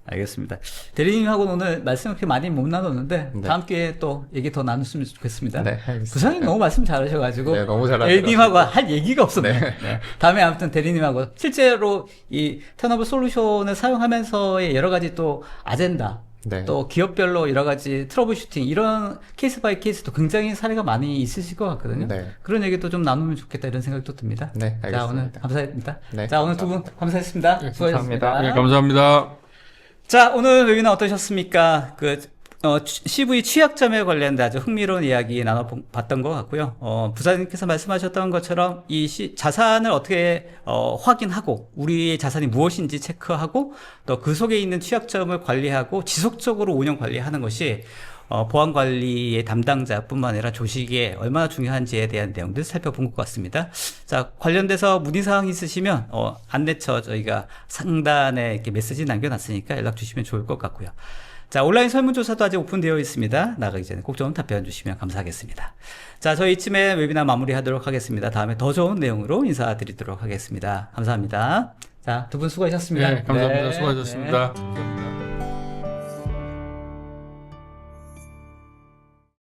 알겠습니다. 대리님하고는 오늘 말씀 그렇게 많이 못 나눴는데 네. 다음 기회에 또 얘기 더 나눴으면 좋겠습니다. 네, 알겠습니다. 부장님 너무 말씀 잘하셔가지고 네, 너무 잘하셔가지고. 대리님하고 할 얘기가 없었네요. 네. 다음에 아무튼 대리님하고 실제로 이 텐어블 솔루션을 사용하면서의 여러 가지 또 아젠다 네. 또 기업별로 여러 가지 트러블 슈팅 이런 케이스 바이 케이스도 굉장히 사례가 많이 있으실 것 같거든요. 네. 그런 얘기도 좀 나누면 좋겠다 이런 생각도 듭니다. 네, 자, 알겠습니다. 오늘 감사합니다. 네, 자, 오늘 두 분 감사했습니다. 네, 수고하셨습니다. 감사합니다. 네, 감사합니다. 자, 오늘 웨비나 어떠셨습니까? CV 취약점에 관련된 아주 흥미로운 이야기 나눠봤던 것 같고요. 부사님께서 말씀하셨던 것처럼 이 자산을 어떻게 확인하고 우리의 자산이 무엇인지 체크하고 또 그 속에 있는 취약점을 관리하고 지속적으로 운영 관리하는 것이 보안 관리의 담당자뿐만 아니라 조직에 얼마나 중요한지에 대한 내용들 살펴본 것 같습니다. 자, 관련돼서 문의사항 있으시면 안내처 저희가 상단에 이렇게 메시지 남겨놨으니까 연락 주시면 좋을 것 같고요. 자, 온라인 설문조사도 아직 오픈되어 있습니다. 나가기 전에 꼭 좀 답변 주시면 감사하겠습니다. 자, 저희 이쯤에 웨비나 마무리하도록 하겠습니다. 다음에 더 좋은 내용으로 인사드리도록 하겠습니다. 감사합니다. 자, 두 분 수고하셨습니다. 네, 감사합니다. 네, 수고하셨습니다. 네.